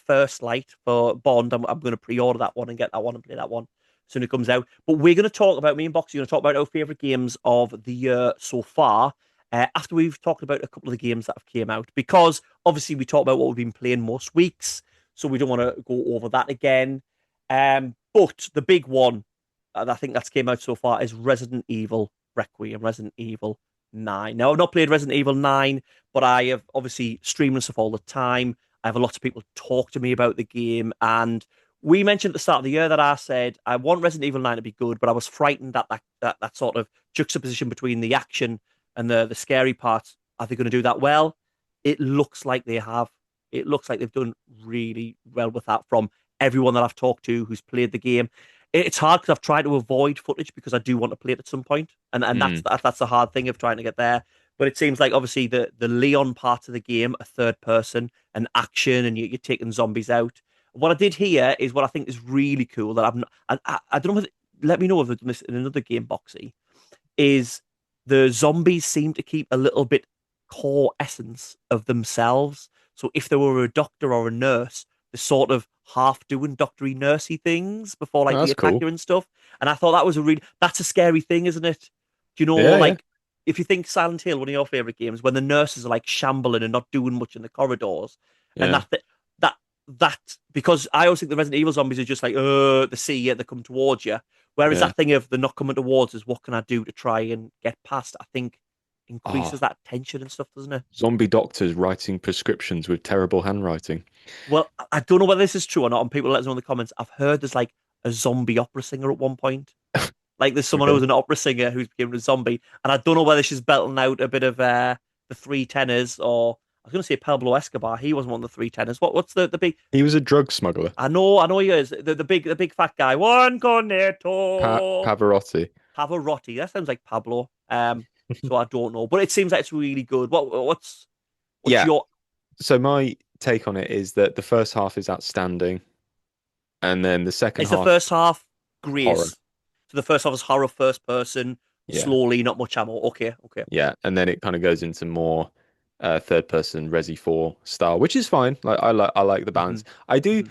First Light for Bond. I'm going to pre-order that one and get that one and play that one as soon as it comes out. But we're going to talk about me and Boxy. Going to talk about our favorite games of the year so far. After we've talked about a couple of the games that have came out, because obviously we talk about what we've been playing most weeks, so we don't want to go over that again. But the big one, and I think that's came out so far, is Resident Evil Requiem, Resident Evil 9. Now, I've not played Resident Evil 9, but I have obviously streamed and stuff all the time. I have a lot of people talk to me about the game, and we mentioned at the start of the year that I said I want Resident Evil 9 to be good, but I was frightened at that sort of juxtaposition between the action and the scary parts. Are they going to do that well? It looks like they have. It looks like they've done really well with that from everyone that I've talked to who's played the game. It's hard because I've tried to avoid footage because I do want to play it at some point, and Mm. that's the hard thing of trying to get there. But it seems like obviously the Leon part of the game, a third person, and action, and you're taking zombies out. What I did here is what I think is really cool that I've not, I don't know. Let me know if they've done this in another game, Boxy. Is the zombies seem to keep a little bit core essence of themselves. So if they were a doctor or a nurse, they're sort of half doing doctory nursey things before Oh, like the that's attack cool. you and stuff. And I thought that was that's a scary thing, isn't it? Do you know, Yeah, yeah, like if you think Silent Hill, one of your favorite games, when the nurses are like shambling and not doing much in the corridors, and yeah. that that because I always think the Resident Evil zombies are just like, they see you, they come towards you. Whereas Yeah. that thing of they're not coming towards us, what can I do to try and get past? I think increases Oh, that tension and stuff, doesn't it? zombie doctors writing prescriptions with terrible handwriting. Well, I don't know whether this is true or not, and people let us know in the comments. I've heard there's like a zombie opera singer at one point. Like there's someone Okay. who's an opera singer who's became a zombie, and I don't know whether she's belting out a bit of the three tenors, or I was going to say Pablo Escobar. He wasn't one of the three tenors. What's the big? He was a drug smuggler. I know he is the big fat guy. One cornetto. Pavarotti. Pavarotti. That sounds like Pablo. So I don't know, but it seems like it's really good. What's Yeah. your? So my take on it is that the first half is outstanding, and then the second Is the half first half horror. Grace? So the first half is horror, first person, Yeah. slowly, not much ammo. Okay, okay. Yeah, and then it kind of goes into more third person Resi 4 style, which is fine. Like I like the Hmm. balance. I do Hmm.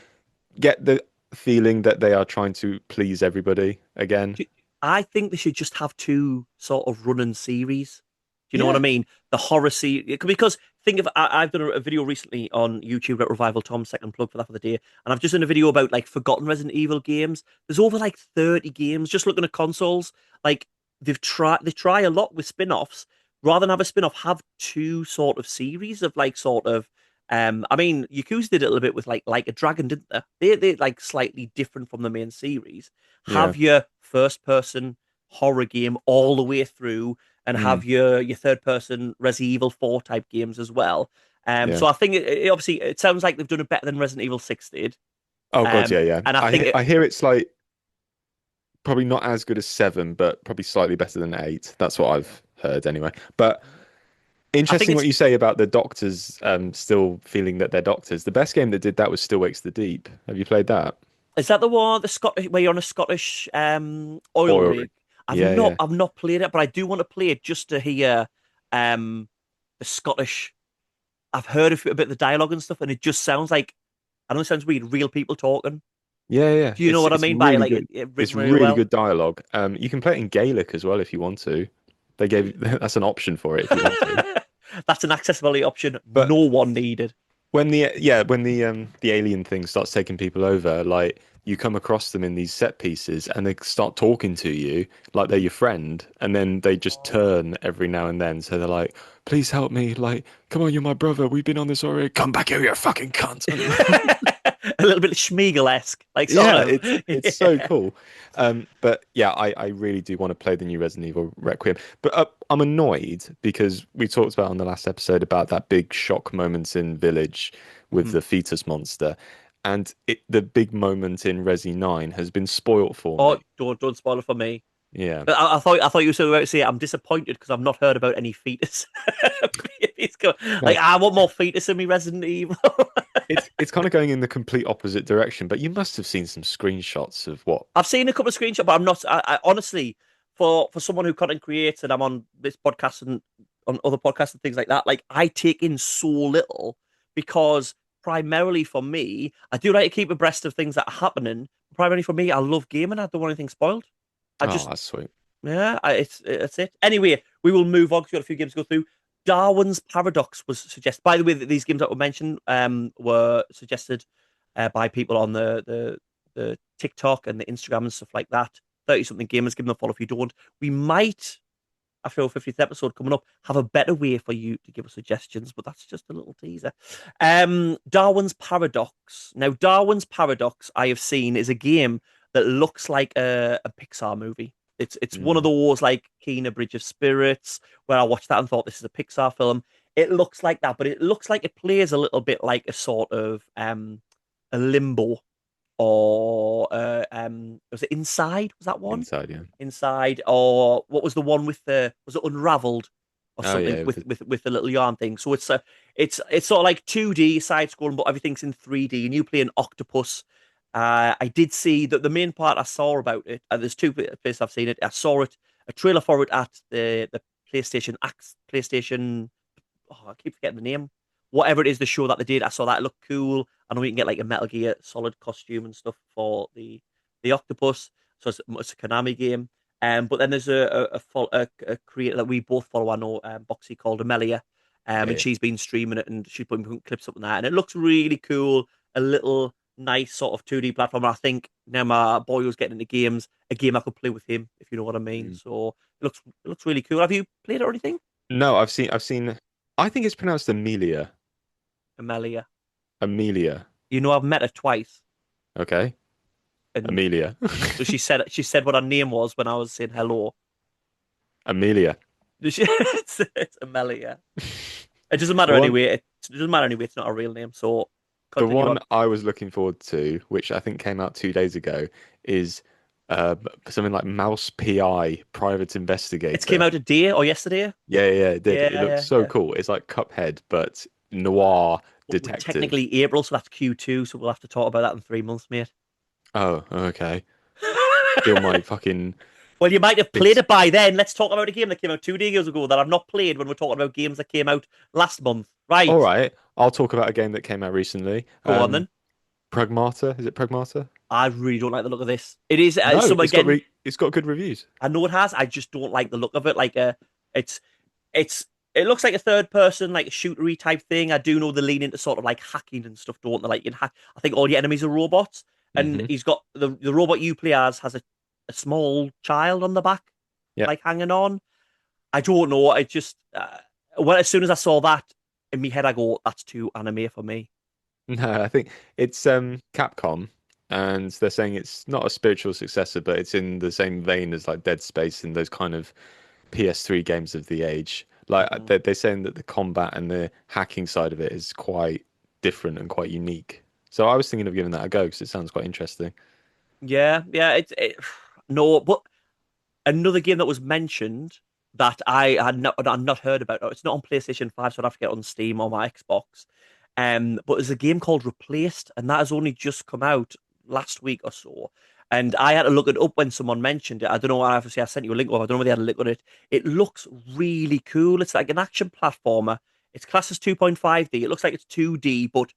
get the feeling that they are trying to please everybody again. I think they should just have two sort of running series. Do you know what I Yeah. mean? The horror series, because think of I've done a video recently on YouTube about Revival Tom, second plug for that for the day, and I've just done a video about like forgotten Resident Evil games. There's over like 30 games just looking at consoles. Like they try a lot with spin-offs. Rather than have a spin-off, have two sort of series of like sort of I mean, Yakuza did it a little bit with like a dragon, didn't they? They're like slightly different from the main series. Yeah. Have your first person horror game all the way through, and Mm, have your third person Resident Evil 4 type games as well. yeah. So I think obviously it sounds like they've done it better than Resident Evil 6 did. Oh God, yeah, yeah. And I think I hear it's like probably not as good as 7, but probably slightly better than 8. That's what I've heard anyway. But I think interesting what it's you say about the doctors still feeling that they're doctors. The best game that did that was Still Wakes the Deep. Have you played that? Is that the one, the Scottish, where you're on a Scottish oil Oil rig? rig. Yeah, yeah. I've not played it, but I do want to play it just to hear um the Scottish. I've heard a bit of the dialogue and stuff, and it just sounds like, I know it sounds weird, real people talking. Yeah, yeah. Do you know what I It's mean by really like good. it It's written really really well? good dialogue. You can play it in Gaelic as well if you want to. They gave that's an option for it if you want to. That's an accessibility option no But one needed. when the alien thing starts taking people over, like you come across them in these set pieces and they start talking to you like they're your friend, and then they just turn every now and then. So they're like, "Please help me! Like, come on, you're my brother. We've been on this already. Come back here, you fucking cunt!" A little bit Schmiegel-esque, like sort Yeah, of. it's so cool. But yeah, I really do want to play the new Resident Evil Requiem. But I'm annoyed because we talked about on the last episode about that big shock moment in Village with Mhm. the fetus monster, and the big moment in Resi 9 has been spoilt for Oh, me. don't spoil it for me. Yeah. But I thought you were so about to say I'm disappointed because I've not heard about any fetus. Like No, I want more fetus in me Resident Evil. it's kind of going in the complete opposite direction, but you must have seen some screenshots of what. I've seen a couple of screenshots, but I'm not. I honestly, for someone who content creates and I'm on this podcast and on other podcasts and things like that, like I take in so little because primarily for me, I do like to keep abreast of things that are happening. Primarily for me, I love gaming. I don't want anything spoiled. I Oh, just that's sweet. Yeah, it's it. Anyway, we will move on because we've got a few games to go through. Darwin's Paradox was suggested. By the way, these games that were mentioned were suggested by people on the TikTok and the Instagram and stuff like that. 30 something gamers, give them a follow if you don't. We might, after our 50th episode coming up, have a better way for you to give us suggestions, but that's just a little teaser. Darwin's Paradox. Now, Darwin's Paradox, I have seen, is a game that looks like a Pixar movie. It's one of Mm, those like Kena Bridge of Spirits where I watched that and thought this is a Pixar film. It looks like that, but it looks like it plays a little bit like a sort of a Limbo or was it Inside? Was that one? inside, yeah. Inside, or what was the one with the was it Unraveled or Oh something yeah, with the little yarn thing? So it's sort of like 2D side scrolling, but everything's in 3D, and you play an octopus. I did see that the main part I saw about it. There's two places I've seen it. I saw it a trailer for it at the PlayStation. Oh, I keep forgetting the name. Whatever it is, the show that they did, I saw that it looked cool. I know you can get like a Metal Gear Solid costume and stuff for the octopus. So it's a Konami game. But then there's a creator that we both follow. I know, Boxy called Amelia, yeah, and yeah. she's been streaming it and she's putting clips up on that, and it looks really cool. A little nice sort of 2D platform. And I think now my boy was getting into games, a game I could play with him, if you know what I mean. Mm. So it looks really cool. Have you played it or anything, No, I've seen. I think it's pronounced Amelia. Amelia? Amelia. You know, I've met her twice, Okay. and Amelia. so she said what her name was when I was saying hello. Amelia. It's Amelia. It doesn't matter The one, anyway. It doesn't matter anyway. It's not a real name. So the continue one on. I was looking forward to, which I think came out 2 days ago, is uh, something like Mouse PI, Private It came Investigator. out today or yesterday. Yeah, yeah, yeah, it did. Yeah, It looks yeah, so yeah. cool. It's like Cuphead, but noir We're detective. technically April, so that's Q2. So we'll have to talk about that in 3 months, mate. Oh, okay. Steal my fucking Well, you might have played bits. it by then. Let's talk about a game that came out 2 days ago that I've not played when we're talking about games that came out last month. All Right. right, I'll talk about a game that came out recently. Go on then. Pragmata. Is it Pragmata? I really don't like the look of this. It is No, so again. it's got good reviews. I know it has. I just don't like the look of it. Like it's it's it looks like a third person like a shootery type thing. I do know they lean into sort of like hacking and stuff, don't they? Like you can hack. I think all your enemies are robots, and Hmm. he's got the robot you play as has a small child on the back, Yeah. like hanging on. I don't know. I just well, as soon as I saw that in my head, I go, "That's too anime for me." No, I think it's Capcom, and they're saying it's not a spiritual successor, but it's in the same vein as like Dead Space and those kind of PS3 games of the age. Like Mhm. they're saying that the combat and the hacking side of it is quite different and quite unique. So I was thinking of giving that a go because it sounds quite interesting. Yeah, yeah. No, but another game that was mentioned that I'd not heard about. Oh, it's not on PlayStation 5, so I'd have to get it on Steam or my Xbox. But there's a game called Replaced, and that has only just come out last week or so, and I had to look it up when someone mentioned it. I don't know. Obviously, I sent you a link of. I don't know whether they had a link on it. It looks really cool. It's like an action platformer. It's classed as 2.5D. It looks like it's 2D, but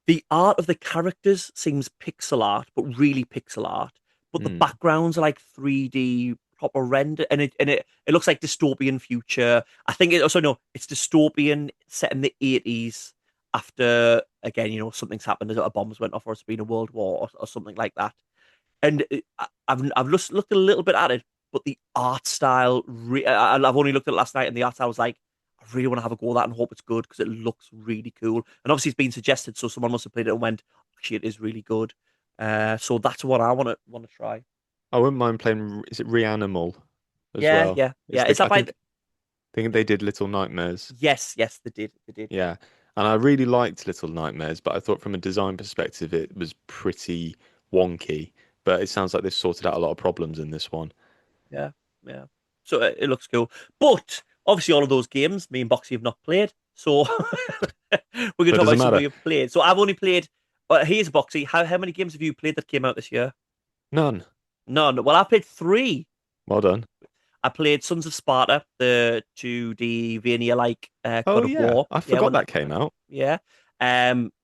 the art of the characters seems pixel art, but really pixel art. But the Mm. backgrounds are like 3D proper render, and it looks like dystopian future. I think it also no, it's dystopian set in the 80s after again, something's happened. A bombs went off, or it's been a world war, or something like that. And I've just looked a little bit at it, but the art style, I've only looked at it last night, and the art style was like, I really want to have a go at that and hope it's good because it looks really cool. And obviously, it's been suggested, so someone must have played it and went, actually, it is really good. So that's what I want to try. I wouldn't mind playing. Is it Reanimal as Yeah, well? yeah, yeah. Is I that by? think they did Little Nightmares. Yes, yes, they did. Yeah, and I really liked Little Nightmares, but I thought from a design perspective it was pretty wonky. But it sounds like they've sorted out a lot of problems in this one. Yeah, yeah. So it looks cool, but obviously, all of those games, me and Boxy have not played. So we're gonna But it talk doesn't about something matter. we've played. So I've only played. Here's Boxy. How many games have you played that came out this year? None. None. Well, I played three. Well done. I played Sons of Sparta, the 2D Vania like Oh God of yeah, War. I Yeah, forgot when that that came came out. out. Yeah.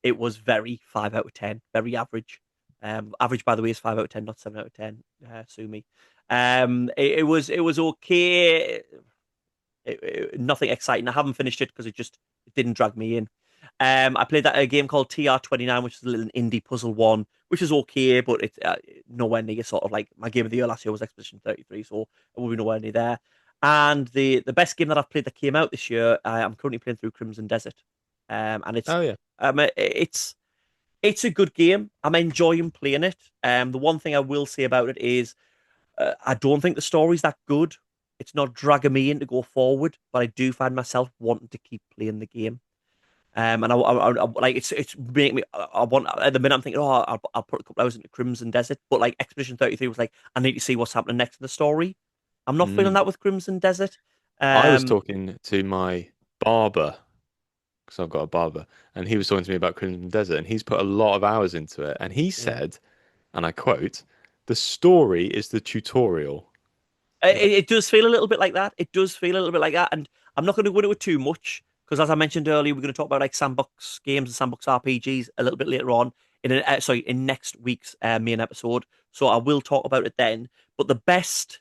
It was very 5 out of 10, very average. Average by the way is 5 out of 10, not 7 out of 10. Sue me. It was okay. Nothing exciting. I haven't finished it because it didn't drag me in. I played that a game called TR29, which is a little indie puzzle one, which is okay, but it's nowhere near sort of like my game of the year last year was Expedition 33, so it will be nowhere near there. And the best game that I've played that came out this year, I'm currently playing through Crimson Desert, and Oh yeah. it's a good game. I'm enjoying playing it. The one thing I will say about it is I don't think the story's that good. It's not dragging me in to go forward, but I do find myself wanting to keep playing the game. And like it's making me. I want at the minute. I'm thinking, oh, I'll put a couple hours into Crimson Desert, but like Expedition 33 was like, I need to see what's happening next in the story. I'm not feeling Mm. that with Crimson Desert. I was Um, talking to my barber because I've got a barber, and he was talking to me about Crimson Desert, and he's put a lot of hours into it, and he yeah, said, and I quote, "The story is the tutorial." it does feel a little bit like that. It does feel a little bit like that, and I'm not going to go into it too much because, as I mentioned earlier, we're going to talk about like sandbox games and sandbox RPGs a little bit later on in next week's main episode. So I will talk about it then. But the best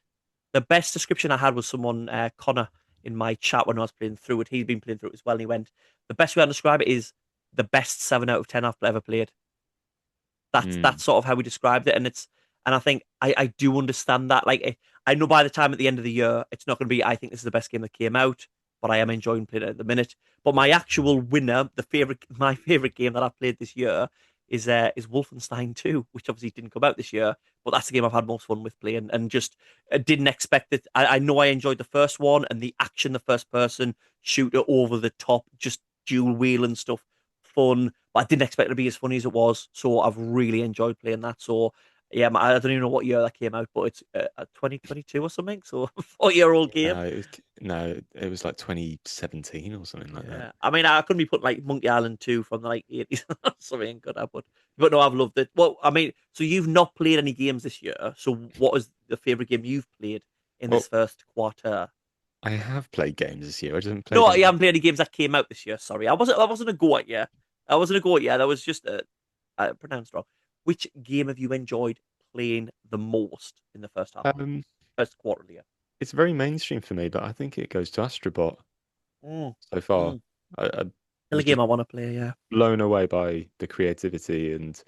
description I had was someone Connor in my chat when I was playing through it. He'd been playing through it as well, and he went, "The best way I describe it is the best 7 out of 10 I've ever played." That's Mm. sort of how we described it, and I think I do understand that. Like I know by the time at the end of the year, it's not going to be. I think this is the best game that came out, but I am enjoying playing it at the minute. But my actual winner, my favorite game that I've played this year is Wolfenstein 2, which obviously didn't come out this year, but that's the game I've had most fun with playing, and just didn't expect it. I know I enjoyed the first one and the action, the first person shooter over the top, just dual wheeling stuff, fun. But I didn't expect it to be as funny as it was, so I've really enjoyed playing that. So yeah, I don't even know what year that came out, but it's 2022 or something. So a 4-year-old game. No, it was like 2017 or something like that. Yeah, I mean, I couldn't be putting like Monkey Island 2 from the like 80s or something good, I but no, I've loved it. Well, I mean, so you've not played any games this year. So what is the favorite game you've played in this Well, first quarter? I have played games this year. I just haven't played No, you any. haven't played any games that came out this year. Sorry, I wasn't a go at you. I wasn't a go at you. That was just pronounced wrong. Which game have you enjoyed playing the most in the Um, first quarter of the year? it's very mainstream for me, but I think it goes to Astrobot Mm, so far. mm. I Still a was game just I want to play. Yeah. blown away by the creativity and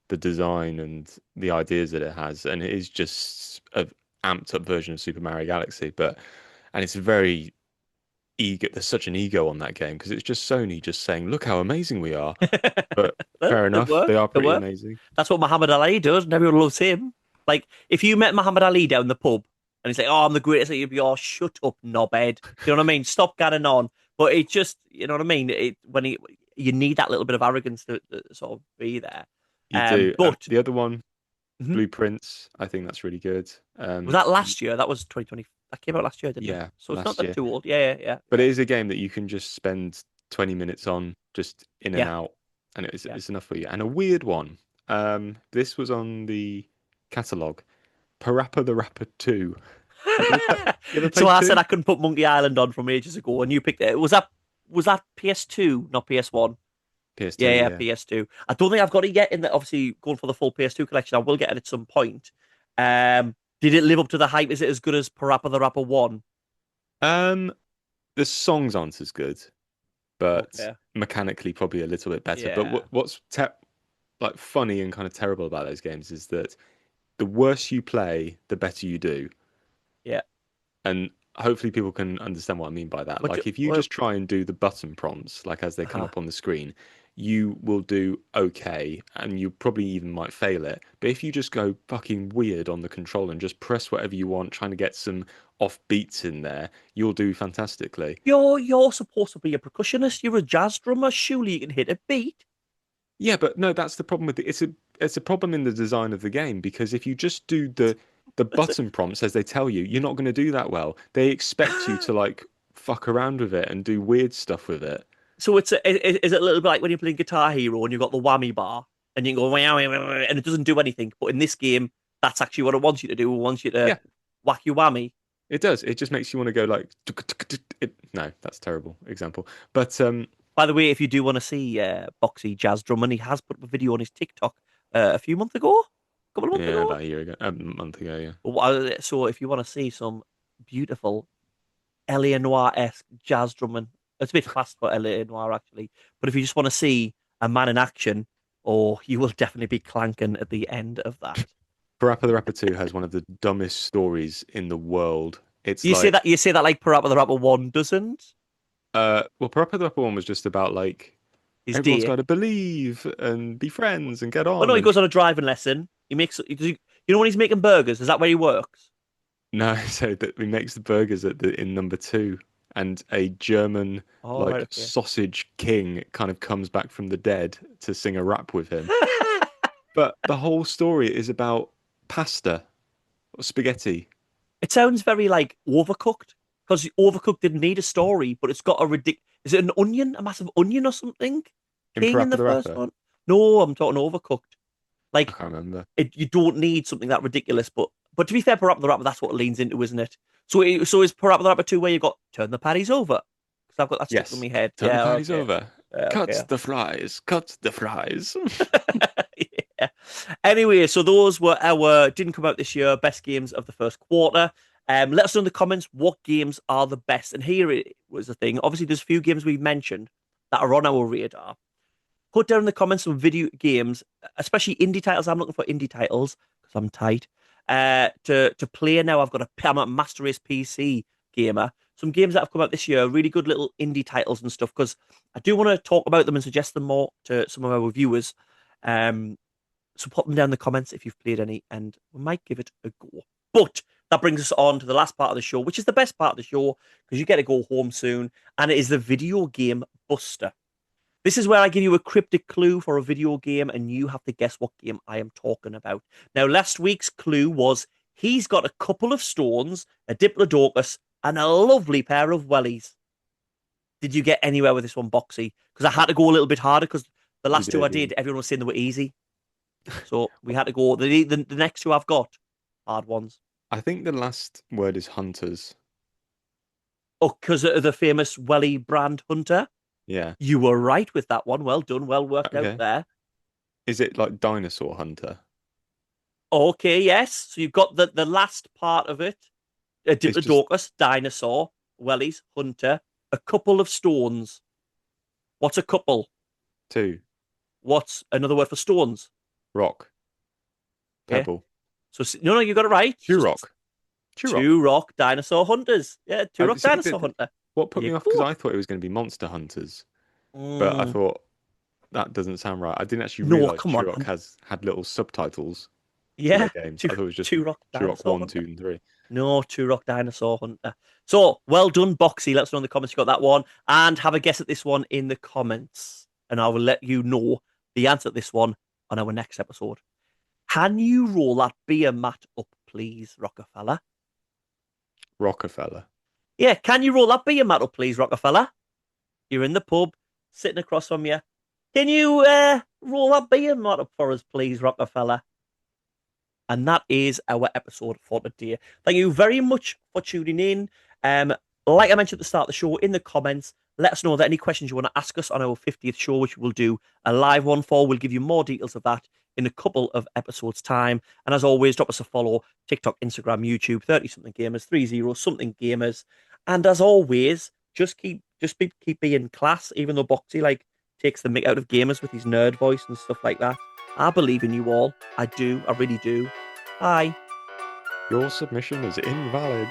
the design and the ideas that it has, and it is just a amped up version of Super Mario Galaxy. And it's very ego. There's such an ego on that game because it's just Sony just saying, "Look how amazing we are." But Well, fair could enough, work. they are Could pretty work. amazing. That's what Muhammad Ali does, and everyone loves him. Like, if you met Muhammad Ali down the pub and he's like, "Oh, I'm the greatest," you'd be, "Oh, shut up, knobhead." Do you know what I mean? Stop getting on. But it just, you know what I mean? You need that little bit of arrogance to sort of be there. You do. But The other one, mhm. Blueprints, I think that's really good. Was that last year? That was 2020. That came out last year, didn't it? Yeah, So it's not last that year. too old. Yeah, yeah, yeah, But yeah, it is a game that you can just spend 20 minutes on, just in and yeah, out, and it's yeah. it's enough for you. And a weird one. This was on the catalog. Parappa the Rapper 2. You ever So played I said 2? I couldn't put Monkey Island on from ages ago, and you picked it. Was that PS2, not PS1? PS2, Yeah, yeah, yeah. PS2. I don't think I've got it yet. In the obviously going for the full PS2 collection, I will get it at some point. Did it live up to the hype? Is it as good as Parappa the Rapper One? Um, the songs aren't as good, but Okay. mechanically probably a little bit better. But Yeah, what's like funny and kind of terrible about those games is that the worse you play, the better you do. yeah. And hopefully people can understand what I mean by that. But Like if you well, just try and do the button prompts like as they come uh up on the screen, you will do okay and you probably even might fail it. But if you just go fucking weird on the controller and just press whatever you want, trying to get some off beats in there, you'll do fantastically. you're supposed to be a percussionist. You're a jazz drummer. Surely you can hit a beat. Yeah, but no, that's the problem with it. It's a problem in the design of the game because if you just do the button prompts as they tell you, you're not going to do that well. They expect you to like fuck around with it and do weird stuff with it. So is it a little bit like when you're playing Guitar Hero and you've got the whammy bar and you can go wow, wow, wow, and it doesn't do anything. But in this game, that's actually what it wants you to do. It wants you to Yeah, whack your whammy. it does. It just makes you want to go like no, that's a terrible example. But By the way, if you do want to see Boxy Jazz Drumming, he has put up a video on his TikTok a few months ago, a couple of months yeah, ago. about a year ago, a month ago, yeah. So if you want to see some beautiful L.A. Noir-esque jazz drumming, it's a bit fast for L.A. Noir actually. But if you just want to see a man in action, oh, you will definitely be clanking at the end of that. Parappa the Rapper 2 has one of the dumbest stories in the world. It's You say like that you say that like Parappa the Rapper One doesn't. well, Parappa the Rapper 1 was just about like His everyone's day. got to believe and be friends and get Well, on no, he and goes on a driving lesson. You know when he's making burgers? Is that where he works? no, so that he makes the burgers at the in number two, and a German Oh, right, like okay. sausage king kind of comes back from the dead to sing a rap with him. But the whole story is about pasta or spaghetti. It sounds very like Overcooked because Overcooked didn't need a story, but it's got a ridiculous. Is it an onion, a massive onion or something? In King in Parappa the the first Rapper, one? No, I'm talking Overcooked. I Like can't remember. you don't need something that ridiculous, but to be fair, Parappa the Rapper, that's what it leans into, isn't it? So is Parappa the Rapper 2 where you got turn the patties over? Because I've got that stuck in Yes, my head. turn the Yeah, parties okay. over. Okay. Cut the fries. Cut the fries. Yeah. Anyway, so those were our didn't come out this year best games of the first quarter. Let us know in the comments what games are the best. And here it was the thing. Obviously, there's a few games we've mentioned that are on our radar. Put down in the comments some video games, especially indie titles. I'm looking for indie titles because I'm tight. To play now. I'm a Master Race PC gamer. Some games that have come out this year, really good little indie titles and stuff. Because I do want to talk about them and suggest them more to some of our viewers. Um, so put them down in the comments if you've played any, and we might give it a go. But that brings us on to the last part of the show, which is the best part of the show because you get to go home soon, and it is the video game buster. This is where I give you a cryptic clue for a video game, and you have to guess what game I am talking about. Now, last week's clue was he's got a couple of stones, a diplodocus, and a lovely pair of wellies. Did you get anywhere with this one, Boxy? Because I had to go a little bit harder because the You last two I did, yeah. did, everyone was saying they were easy. So we had to go. The next two I've got hard ones. I think the last word is hunters. Oh, because of the famous Welly brand hunter. Yeah. You were right with that one. Well done. Well worked out Okay. there. Is it like dinosaur hunter? Okay, yes. So you've got the last part of it. A It's just Diplodocus, dinosaur, wellies, hunter, a couple of stones. What's a couple? two. What's another word for stones? Rock. Okay. Pebble. So no, you got it right. It's Two just rock. Two rock. two rock dinosaur hunters. Yeah, two rock See, dinosaur hunter. what There put you me off because go. I thought it was going to be monster hunters, but I Mm, thought that doesn't sound right. I didn't actually no, realize come on. Turok has had little subtitles to their Yeah, games. two I thought it was just two rock Turok dinosaur 1, hunter. 2, and 3. No, two rock dinosaur hunter. So well done, Boxy. Let us know in the comments you got that one, and have a guess at this one in the comments, and I will let you know the answer to this one on our next episode. Can you roll that beer mat up, please, Rockefeller? Rockefeller. Yeah, can you roll that beer mat up, please, Rockefeller? You're in the pub, sitting across from you. Can you roll that beer mod up for us, please, Rockefeller? And that is our episode for today. Thank you very much for tuning in. Like I mentioned at the start of the show, in the comments, let us know that any questions you want to ask us on our 50th show, which we'll do a live one for. We'll give you more details of that in a couple of episodes' time. And as always, drop us a follow TikTok, Instagram, YouTube, 30 something gamers, 30 something gamers. And as always, keep being class, even though Boxy takes the mick out of gamers with his nerd voice and stuff like that. I believe in you all. I do. I really do. Bye. Your submission is invalid.